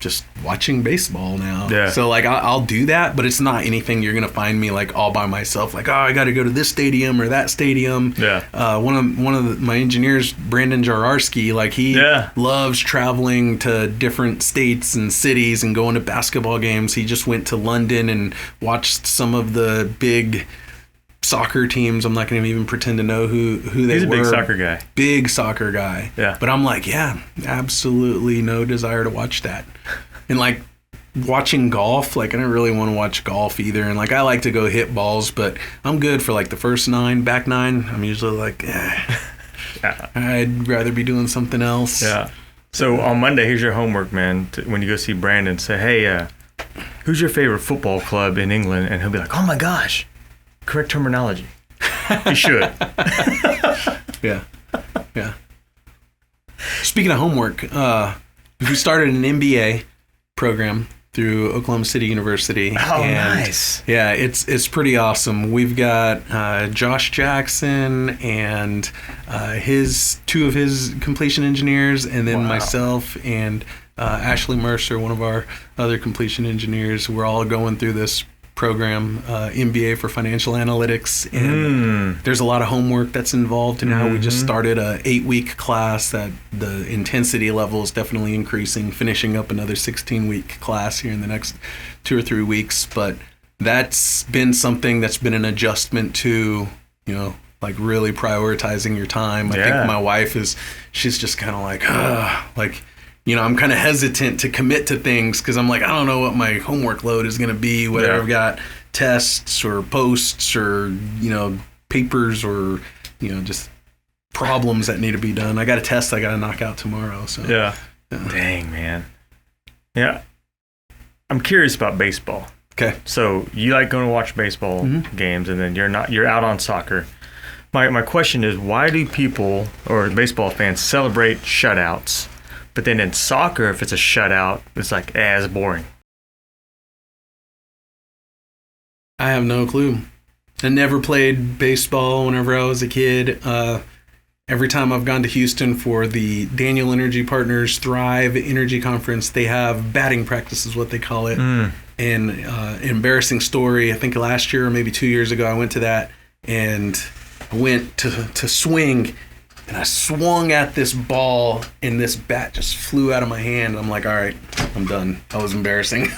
[SPEAKER 1] just watching baseball now. Yeah. So like I'll do that, but it's not anything you're gonna find me like all by myself. Like, oh, I got to go to this stadium or that stadium. Yeah. One of my engineers, Brandon Jararski, like he loves traveling to different states and cities and going to basketball games. He just went to London and watched some of the big soccer teams. I'm not going to even pretend to know who they were.
[SPEAKER 3] He's a big soccer guy.
[SPEAKER 1] Big soccer guy. Yeah. But I'm like, absolutely no desire to watch that. And like watching golf, like I don't really want to watch golf either. And like I like to go hit balls, but I'm good for like the first 9, back 9. I'm usually like, I'd rather be doing something else. Yeah.
[SPEAKER 3] So on Monday, here's your homework, man. When you go see Brandon, say, hey, who's your favorite football club in England? And he'll be like, oh my gosh. Correct terminology. You should.
[SPEAKER 1] Yeah. Speaking of homework, we started an MBA program through Oklahoma City University.
[SPEAKER 3] Oh, nice.
[SPEAKER 1] Yeah, it's pretty awesome. We've got Josh Jackson and two of his completion engineers, and then myself and Ashley Mercer, one of our other completion engineers. We're all going through this program, MBA for financial analytics, and there's a lot of homework that's involved. And now we just started a 8-week class that the intensity level is definitely increasing, finishing up another 16-week class here in the next 2 or 3 weeks. But that's been something that's been an adjustment to, like really prioritizing your time. I think my wife she's just kind of like, I'm kind of hesitant to commit to things because I'm like, I don't know what my homework load is going to be, whether I've got tests or posts or, papers or, just problems that need to be done. I got a test I got to knock out tomorrow. So
[SPEAKER 3] Yeah. Dang, man. Yeah. I'm curious about baseball.
[SPEAKER 1] Okay.
[SPEAKER 3] So you like going to watch baseball games, and then you're out on soccer. My question is, why do people or baseball fans celebrate shutouts, but then in soccer, if it's a shutout, it's like, it's boring?
[SPEAKER 1] I have no clue. I never played baseball whenever I was a kid. Every time I've gone to Houston for the Daniel Energy Partners Thrive Energy Conference, they have batting practice is what they call it. And embarrassing story, I think last year or maybe 2 years ago, I went to that and I went to swing and I swung at this ball and this bat just flew out of my hand. I'm like, all right, I'm done. That was embarrassing.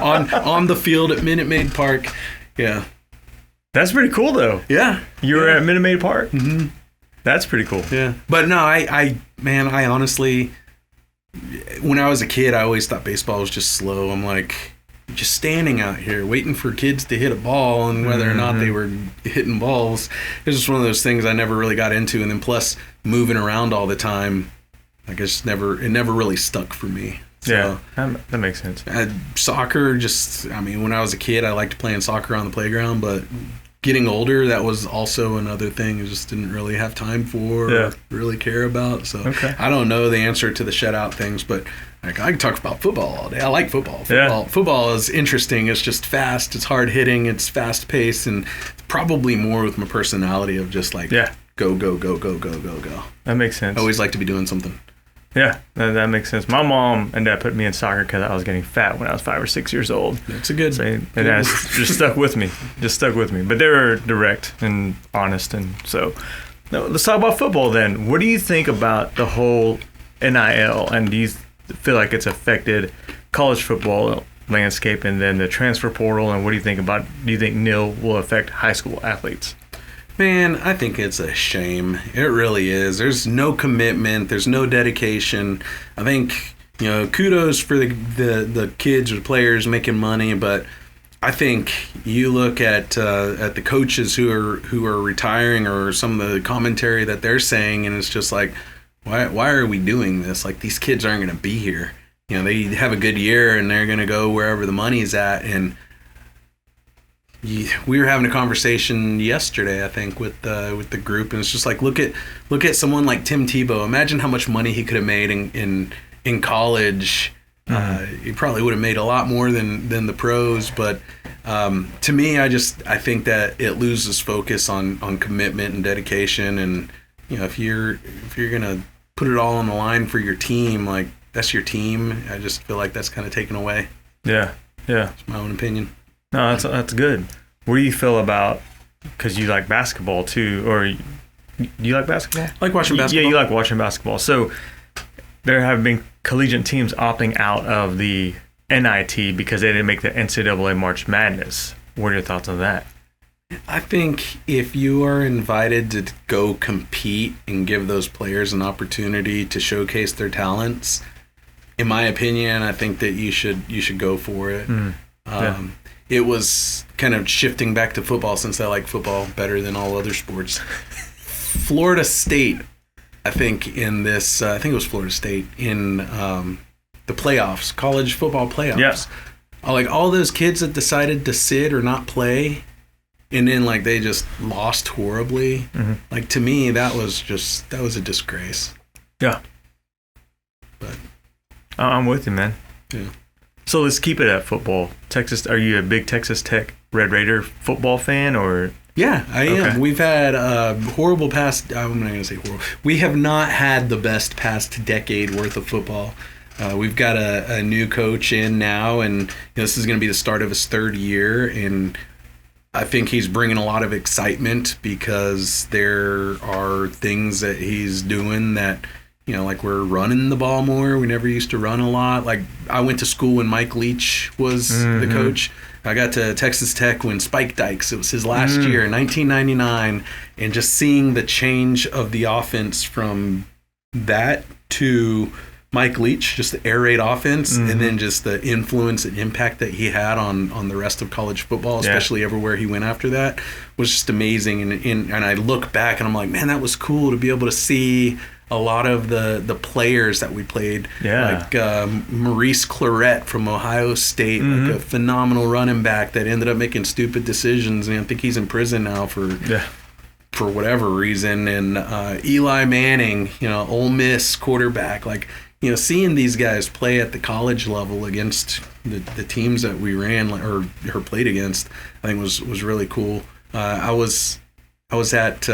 [SPEAKER 1] on the field at Minute Maid Park. Yeah.
[SPEAKER 3] That's pretty cool, though.
[SPEAKER 1] Yeah.
[SPEAKER 3] You were at Minute Maid Park?
[SPEAKER 1] Mm-hmm.
[SPEAKER 3] That's pretty cool.
[SPEAKER 1] Yeah. But no, I honestly, when I was a kid, I always thought baseball was just slow. I'm like, just standing out here waiting for kids to hit a ball, and whether or not they were hitting balls, it's just one of those things I never really got into. And then plus moving around all the time, I guess it never really stuck for me. So,
[SPEAKER 3] yeah, that makes sense.
[SPEAKER 1] Soccer, when I was a kid, I liked playing soccer on the playground, but getting older, that was also another thing I just didn't really have time for or really care about. So I don't know the answer to the shutout things, but I can talk about football all day. I like football. Football is interesting. It's just fast. It's hard hitting. It's fast paced, and probably more with my personality of just like go.
[SPEAKER 3] That makes sense.
[SPEAKER 1] I always like to be doing something.
[SPEAKER 3] Yeah, that makes sense. My mom and dad put me in soccer because I was getting fat when I was 5 or 6 years old.
[SPEAKER 1] That's a good.
[SPEAKER 3] And that's just stuck with me. But they were direct and honest, and so let's talk about football then. What do you think about the whole NIL, and do you feel like it's affected college football landscape, and then the transfer portal, and what do you think about? Do you think NIL will affect high school athletes?
[SPEAKER 1] Man, I think it's a shame. It really is. There's no commitment. There's no dedication. I think, kudos for the kids or the players making money, but I think you look at the coaches who are retiring, or some of the commentary that they're saying, and it's just like, why are we doing this? Like, these kids aren't going to be here. They have a good year and they're going to go wherever the money's at. And we were having a conversation yesterday, I think, with the group, and it's just like, look at someone like Tim Tebow. Imagine how much money he could have made in college. He probably would have made a lot more than the pros, but to me, I think that it loses focus on commitment and dedication, and if you're gonna put it all on the line for your team, like, that's your team. I just feel like that's kind of taken away. Yeah. It's my own opinion.
[SPEAKER 3] No, that's good. What do you feel about, because you like basketball too, or do you like basketball?
[SPEAKER 1] I like watching basketball.
[SPEAKER 3] Yeah, you like watching basketball. So there have been collegiate teams opting out of the NIT because they didn't make the NCAA March Madness. What are your thoughts on that?
[SPEAKER 1] I think if you are invited to go compete and give those players an opportunity to showcase their talents, in my opinion, I think that you should go for it. It was kind of shifting back to football, since I like football better than all other sports. Florida State, I think it was Florida State in the playoffs, college football playoffs.
[SPEAKER 3] Yes.
[SPEAKER 1] Like, all those kids that decided to sit or not play, and then like they just lost horribly. Like, to me, that was a disgrace.
[SPEAKER 3] Yeah.
[SPEAKER 1] But
[SPEAKER 3] I'm with you, man.
[SPEAKER 1] Yeah.
[SPEAKER 3] So let's keep it at football. Texas, are you a big Texas Tech Red Raider football fan, or?
[SPEAKER 1] Yeah, I am.
[SPEAKER 3] Okay.
[SPEAKER 1] We've had horrible past. I'm not going to say horrible. We have not had the best past decade worth of football. We've got a new coach in now, and this is going to be the start of his third year, and I think he's bringing a lot of excitement because there are things that he's doing that, like, we're running the ball more. We never used to run a lot. Like, I went to school when Mike Leach was the coach. I got to Texas Tech when Spike Dykes, it was his last year, 1999, and just seeing the change of the offense from that to Mike Leach, just the air raid offense, and then just the influence and impact that he had on the rest of college football, especially everywhere he went after that, was just amazing. And I look back and I'm like, man, that was cool to be able to see a lot of the players that we played, like Maurice Clarett from Ohio State, like a phenomenal running back that ended up making stupid decisions, and I think he's in prison now for whatever reason. And Eli Manning, Ole Miss quarterback, like, seeing these guys play at the college level against the teams that we ran or played against, I think was really cool. I was at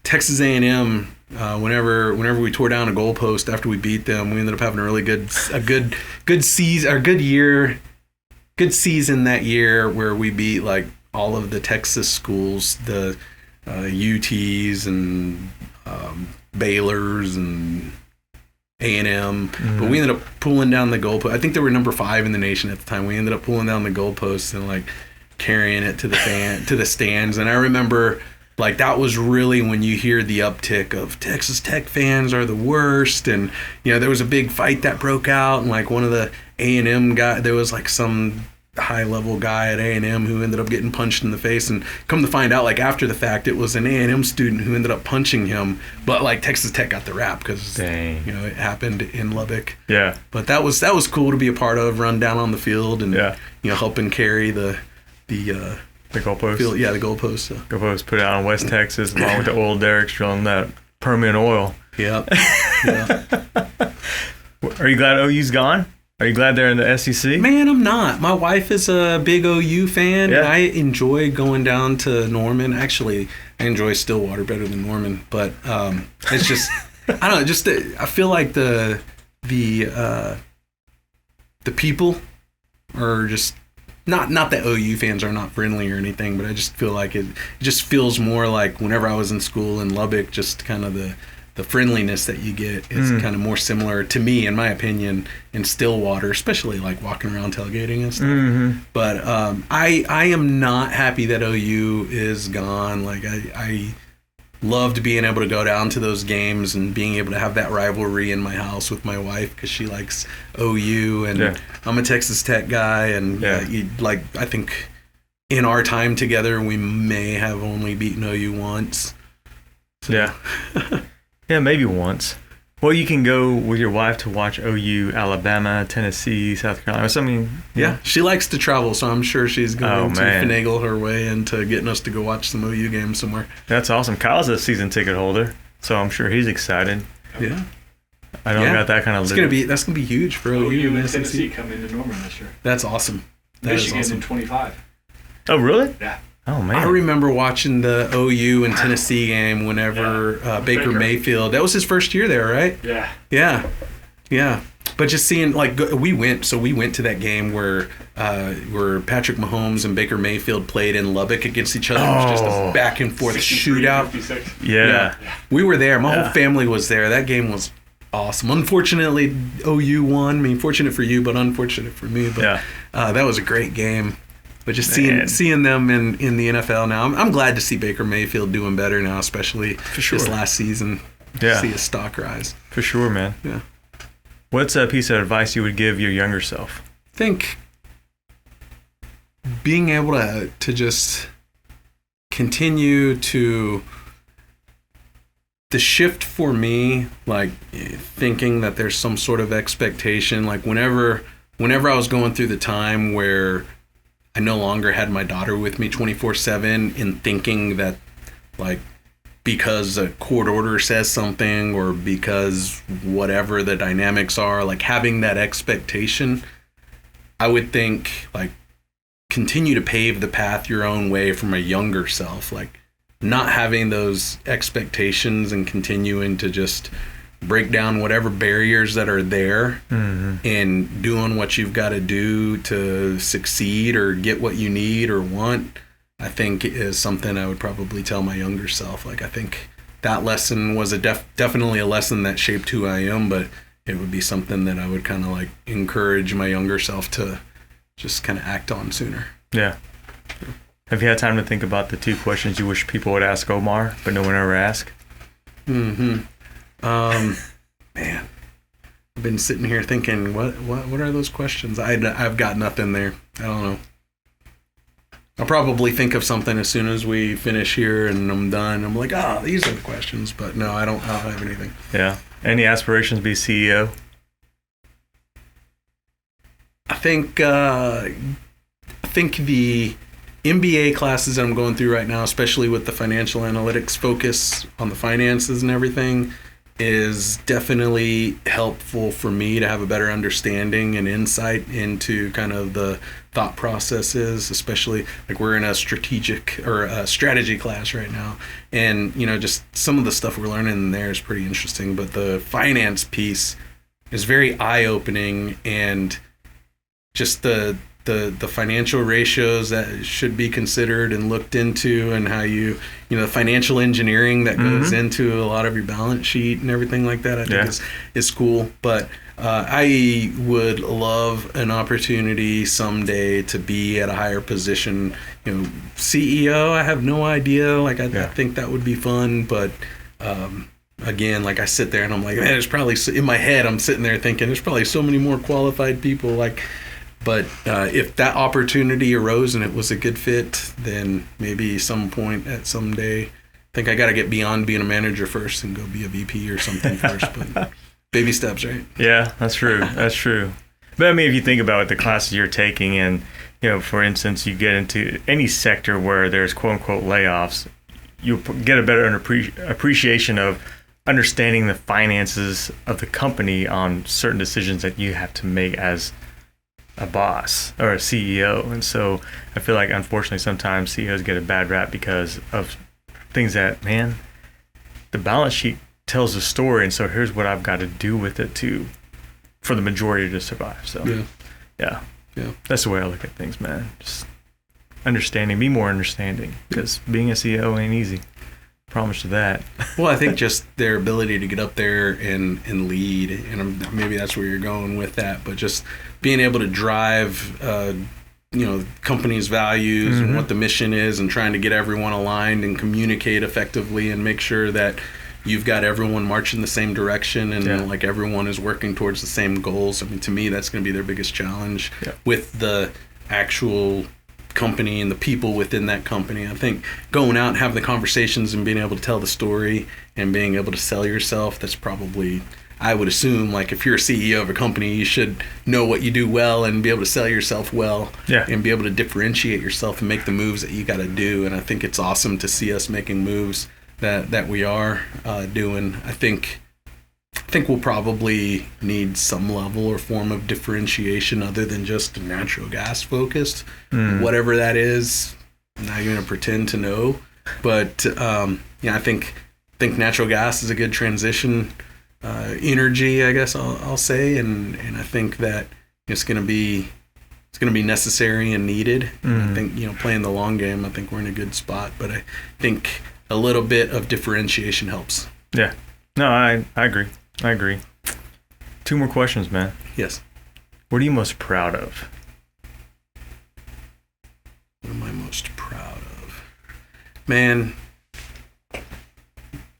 [SPEAKER 1] Texas A&M whenever we tore down a goalpost after we beat them. We ended up having a good season that year where we beat like all of the Texas schools, the UTs and Baylor's and A&M, but we ended up pulling down the goalpost. I think they were number 5 in the nation at the time. We ended up pulling down the goalposts and like carrying it to the stands. And I remember like that was really when you hear the uptick of Texas Tech fans are the worst. And there was a big fight that broke out, and like one of the A&M guy, there was like some high-level guy at A&M who ended up getting punched in the face, and come to find out, like after the fact, it was an A&M student who ended up punching him, but like Texas Tech got the rap because it happened in Lubbock. Yeah, but that was cool to be a part of, run down on the field and helping carry the goalpost. Field, the goalpost.
[SPEAKER 3] Goalpost put out in West Texas along with the oil derricks drilling that Permian oil. Yeah. Are you glad OU's gone? Are you glad they're in the SEC?
[SPEAKER 1] Man, I'm not. My wife is a big OU fan, and I enjoy going down to Norman. Actually, I enjoy Stillwater better than Norman, but it's just I don't know. I feel like the people are just not that OU fans are not friendly or anything, but I just feel like it just feels more like whenever I was in school in Lubbock, just kind of the friendliness that you get is kind of more similar to me, in my opinion, in Stillwater, especially like walking around tailgating and stuff. But I am not happy that OU is gone. Like I loved being able to go down to those games and being able to have that rivalry in my house with my wife because she likes OU and I'm a Texas Tech guy. And I think in our time together, we may have only beaten OU once. So.
[SPEAKER 3] Yeah, maybe once. Well, you can go with your wife to watch OU, Alabama, Tennessee, South Carolina. So, I mean,
[SPEAKER 1] yeah, she likes to travel, so I'm sure she's going to finagle her way into getting us to go watch some OU games somewhere.
[SPEAKER 3] That's awesome. Kyle's a season ticket holder, so I'm sure he's excited.
[SPEAKER 1] Yeah.
[SPEAKER 3] I don't got that kind of.
[SPEAKER 1] That's gonna be huge for OU
[SPEAKER 4] and Tennessee come into Norman this year.
[SPEAKER 1] That's awesome.
[SPEAKER 4] Michigan's in 25.
[SPEAKER 3] Oh, really?
[SPEAKER 4] Yeah.
[SPEAKER 3] Oh, man.
[SPEAKER 1] I remember watching the OU and Tennessee game whenever Baker Mayfield, that was his first year there, right? Yeah. But just seeing, like, we went to that game where Patrick Mahomes and Baker Mayfield played in Lubbock against each other. It was just a back and forth shootout.
[SPEAKER 4] 56.
[SPEAKER 3] Yeah.
[SPEAKER 1] We were there. My whole family was there. That game was awesome. Unfortunately, OU won. I mean, fortunate for you, but unfortunate for me. But that was a great game. But just seeing them in the NFL now, I'm glad to see Baker Mayfield doing better now, especially this last season. Yeah. See his stock rise.
[SPEAKER 3] For sure, man.
[SPEAKER 1] Yeah.
[SPEAKER 3] What's a piece of advice you would give your younger self?
[SPEAKER 1] I think being able to just continue to the shift for me, like thinking that there's some sort of expectation, like whenever I was going through the time where I no longer had my daughter with me 24/7 and thinking that like because a court order says something or because whatever the dynamics are, like having that expectation, I would think like continue to pave the path your own way from a younger self, like not having those expectations and continuing to just break down whatever barriers that are there and doing what you've got to do to succeed or get what you need or want, I think is something I would probably tell my younger self. Like I think that lesson was definitely a lesson that shaped who I am, but it would be something that I would kind of like encourage my younger self to just kind of act on sooner.
[SPEAKER 3] Yeah. Have you had time to think about the 2 questions you wish people would ask Omar, but no one ever asked?
[SPEAKER 1] Man, been sitting here thinking, what are those questions? I've got nothing there. I don't know. I'll probably think of something as soon as we finish here and I'm done. I'm like, these are the questions. But no, I don't have anything.
[SPEAKER 3] Yeah. Any aspirations to be CEO?
[SPEAKER 1] I think the MBA classes that I'm going through right now, especially with the financial analytics focus on the finances and everything, is definitely helpful for me to have a better understanding and insight into kind of the thought processes, especially like we're in a strategy class right now. And, just some of the stuff we're learning in there is pretty interesting, but the finance piece is very eye-opening, and just the financial ratios that should be considered and looked into, and how the financial engineering that goes into a lot of your balance sheet and everything like that, I think is cool. But I would love an opportunity someday to be at a higher position. CEO, I have no idea. I think that would be fun, but again, I sit there and I'm like, man, there's probably, in my head, I'm sitting there thinking there's probably so many more qualified people. But if that opportunity arose and it was a good fit, then maybe some point at some day, I think I got to get beyond being a manager first and go be a VP or something first. But baby steps, right?
[SPEAKER 3] Yeah, that's true. That's true. But I mean, if you think about the classes you're taking, and for instance, you get into any sector where there's quote unquote layoffs, you'll get a better appreciation of understanding the finances of the company on certain decisions that you have to make as a boss or a CEO. And so I feel like, unfortunately, sometimes CEOs get a bad rap because of things that, man, the balance sheet tells a story, and so here's what I've got to do with it for the majority to survive. So yeah, that's the way I look at things, man. Just understanding, be more understanding, because being a CEO ain't easy. Promise you that.
[SPEAKER 1] Well, I think just their ability to get up there and lead, and maybe that's where you're going with that, but just being able to drive company's values and what the mission is, and trying to get everyone aligned and communicate effectively and make sure that you've got everyone marching the same direction, and everyone is working towards the same goals. I mean, to me, that's going to be their biggest challenge with the actual company and the people within that company. I think going out and having the conversations and being able to tell the story and being able to sell yourself, that's probably, I would assume, if you're a CEO of a company, you should know what you do well and be able to sell yourself well, and be able to differentiate yourself and make the moves that you got to do. And I think it's awesome to see us making moves that we are doing. I think we'll probably need some level or form of differentiation other than just natural gas focused, whatever that is. I'm not going to pretend to know, but I think natural gas is a good transition energy, I guess I'll say, and I think that it's going to be necessary and needed. I think playing the long game, I think we're in a good spot, but I think a little bit of differentiation helps.
[SPEAKER 3] Yeah, no, I agree. 2 more questions, man.
[SPEAKER 1] Yes.
[SPEAKER 3] What are you most proud of?
[SPEAKER 1] What am I most proud of? Man,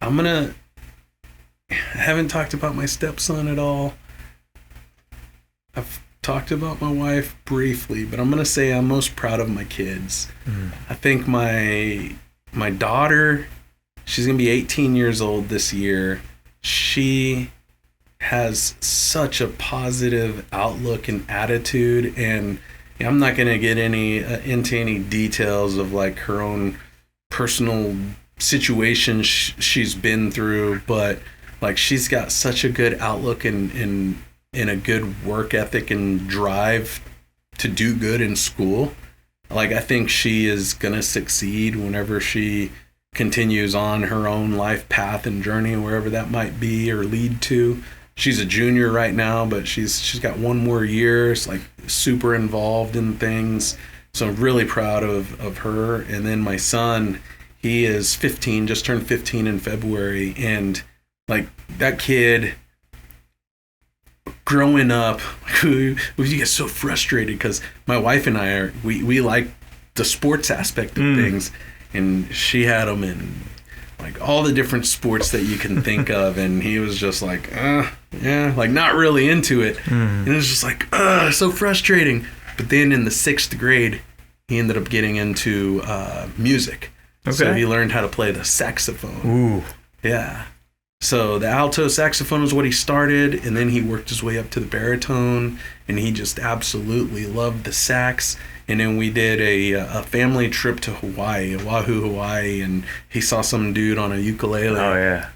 [SPEAKER 1] I haven't talked about my stepson at all. I've talked about my wife briefly, but I'm going to say I'm most proud of my kids. I think my daughter, she's going to be 18 years old this year. She has such a positive outlook and attitude, and I'm not going to get into any details of her own personal situation she's been through, but she's got such a good outlook and a good work ethic and drive to do good in school. I think she is going to succeed whenever she continues on her own life path and journey, wherever that might be or lead to. She's a junior right now, but she's got one more year. It's super involved in things. So I'm really proud of her. And then my son, he is 15, just turned 15 in February. And that kid growing up, we get so frustrated because my wife and I we like the sports aspect of things. And she had him in like all the different sports that you can think of, and he was just like, yeah, like not really into it. And it was just like, so frustrating. But then in the 6th grade, he ended up getting into music. Okay. So he learned how to play the saxophone.
[SPEAKER 3] Ooh.
[SPEAKER 1] Yeah. So the alto saxophone was what he started, and then he worked his way up to the baritone, and he just absolutely loved the sax. And then we did a family trip to Hawaii, Oahu, Hawaii, and he saw some dude on a ukulele.
[SPEAKER 3] Oh, yeah.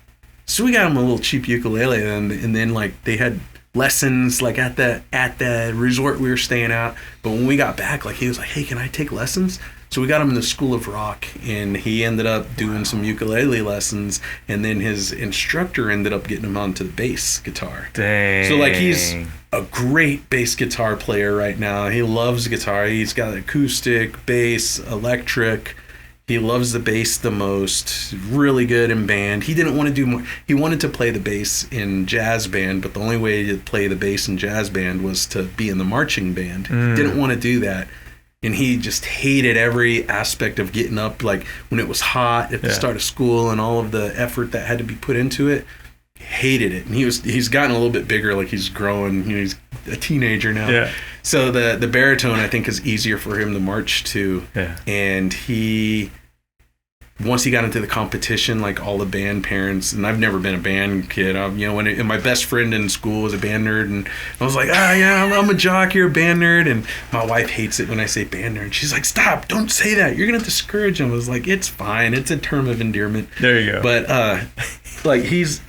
[SPEAKER 1] So we got him a little cheap ukulele, and then like they had lessons like at the resort we were staying at. But when we got back, like he was like, "Hey, can I take lessons?" So we got him in the School of Rock, and he ended up doing some ukulele lessons, and then his instructor ended up getting him onto the bass guitar.
[SPEAKER 3] Dang.
[SPEAKER 1] So like he's a great bass guitar player right now. He loves guitar. He's got acoustic, bass, electric. He loves the bass the most. Really good in band. He didn't want to do more. He wanted to play the bass in jazz band, but the only way to play the bass in jazz band was to be in the marching band. He didn't want to do that. And he just hated every aspect of getting up, like when it was hot at the start of school and all of the effort that had to be put into it. Hated it. And he's gotten a little bit bigger, like he's growing. You know, he's a teenager now. Yeah. So the baritone, I think, is easier for him to march to. Yeah. And once he got into the competition, like all the band parents, and I've never been a band kid. And my best friend in school was a band nerd, and I was like, I'm a jock, you're a band nerd, and my wife hates it when I say band nerd. She's like, stop, don't say that, you're gonna discourage him. I was like, it's fine, it's a term of endearment.
[SPEAKER 3] There you go.
[SPEAKER 1] But like he's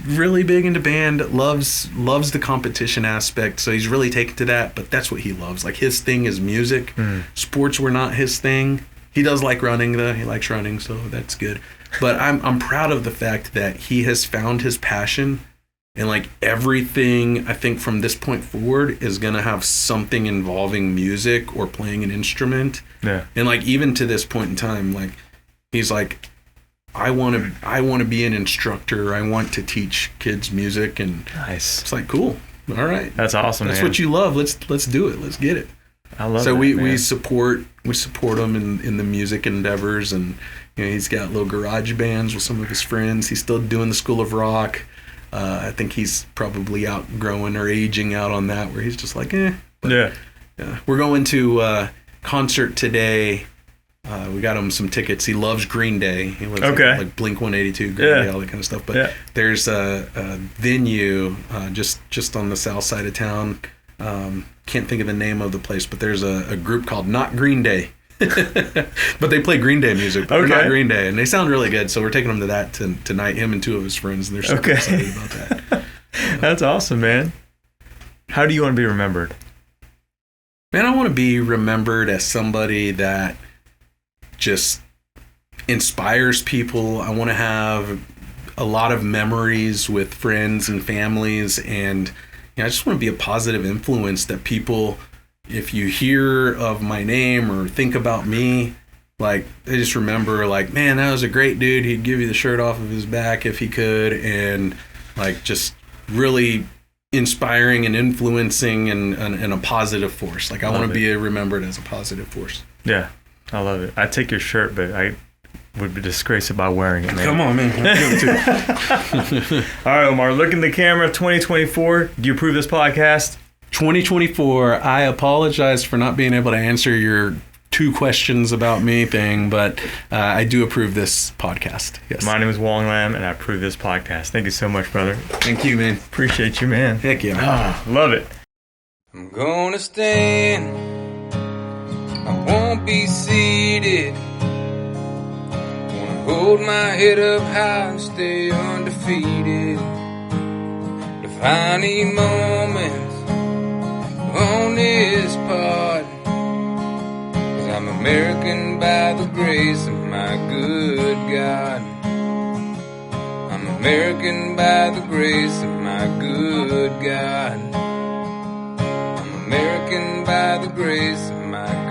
[SPEAKER 1] really big into band, loves the competition aspect, so he's really taken to that. But that's what he loves. Like his thing is music. Sports were not his thing. He does like running, though. He likes running, so that's good. But I'm proud of the fact that he has found his passion, and like everything, I think from this point forward is gonna have something involving music or playing an instrument. Yeah. And like even to this point in time, like he's like, I want to be an instructor. I want to teach kids music, and
[SPEAKER 3] nice.
[SPEAKER 1] It's like cool. All right,
[SPEAKER 3] that's awesome.
[SPEAKER 1] That's
[SPEAKER 3] man.
[SPEAKER 1] What you love. Let's do it. Let's get it.
[SPEAKER 3] I love
[SPEAKER 1] so
[SPEAKER 3] that,
[SPEAKER 1] we support him in the music endeavors, and you know, he's got little garage bands with some of his friends. He's still doing the School of Rock. I think he's probably outgrowing or aging out on that, where he's just like, But, yeah. We're going to a concert today. We got him some tickets. He loves Green Day. He loves like Blink 182, Green Day, all that kind of stuff. But there's a venue just on the south side of town. Can't think of the name of the place, but there's a group called Not Green Day. But they play Green Day music, but they're not Green Day, and they sound really good. So we're taking him to that tonight, him and 2 of his friends, and they're super excited about that.
[SPEAKER 3] That's awesome, man. How do you want to be remembered?
[SPEAKER 1] Man, I want to be remembered as somebody that just inspires people. I want to have a lot of memories with friends and families, and I just want to be a positive influence that people, if you hear of my name or think about me, like they just remember, like, man, that was a great dude. He'd give you the shirt off of his back if he could, and like just really inspiring and influencing and a positive force. Like I want to be remembered as a positive force.
[SPEAKER 3] Yeah, I love it. I take your shirt, but I would be disgraced by wearing it, man.
[SPEAKER 1] Come on, man.
[SPEAKER 3] All right, Omar, look in the camera. 2024, do you approve this podcast?
[SPEAKER 1] 2024, I apologize for not being able to answer your 2 questions about me thing, but I do approve this podcast. Yes.
[SPEAKER 3] My name is Wong Lam, and I approve this podcast. Thank you so much, brother.
[SPEAKER 1] Thank you, man.
[SPEAKER 3] Appreciate you, man.
[SPEAKER 1] Heck yeah.
[SPEAKER 3] Love it.
[SPEAKER 2] I'm gonna stand. I won't be seated. Hold my head up high and stay undefeated. Defining moments on this pod, 'cause I'm American by the grace of my good God. I'm American by the grace of my good God. I'm American by the grace of my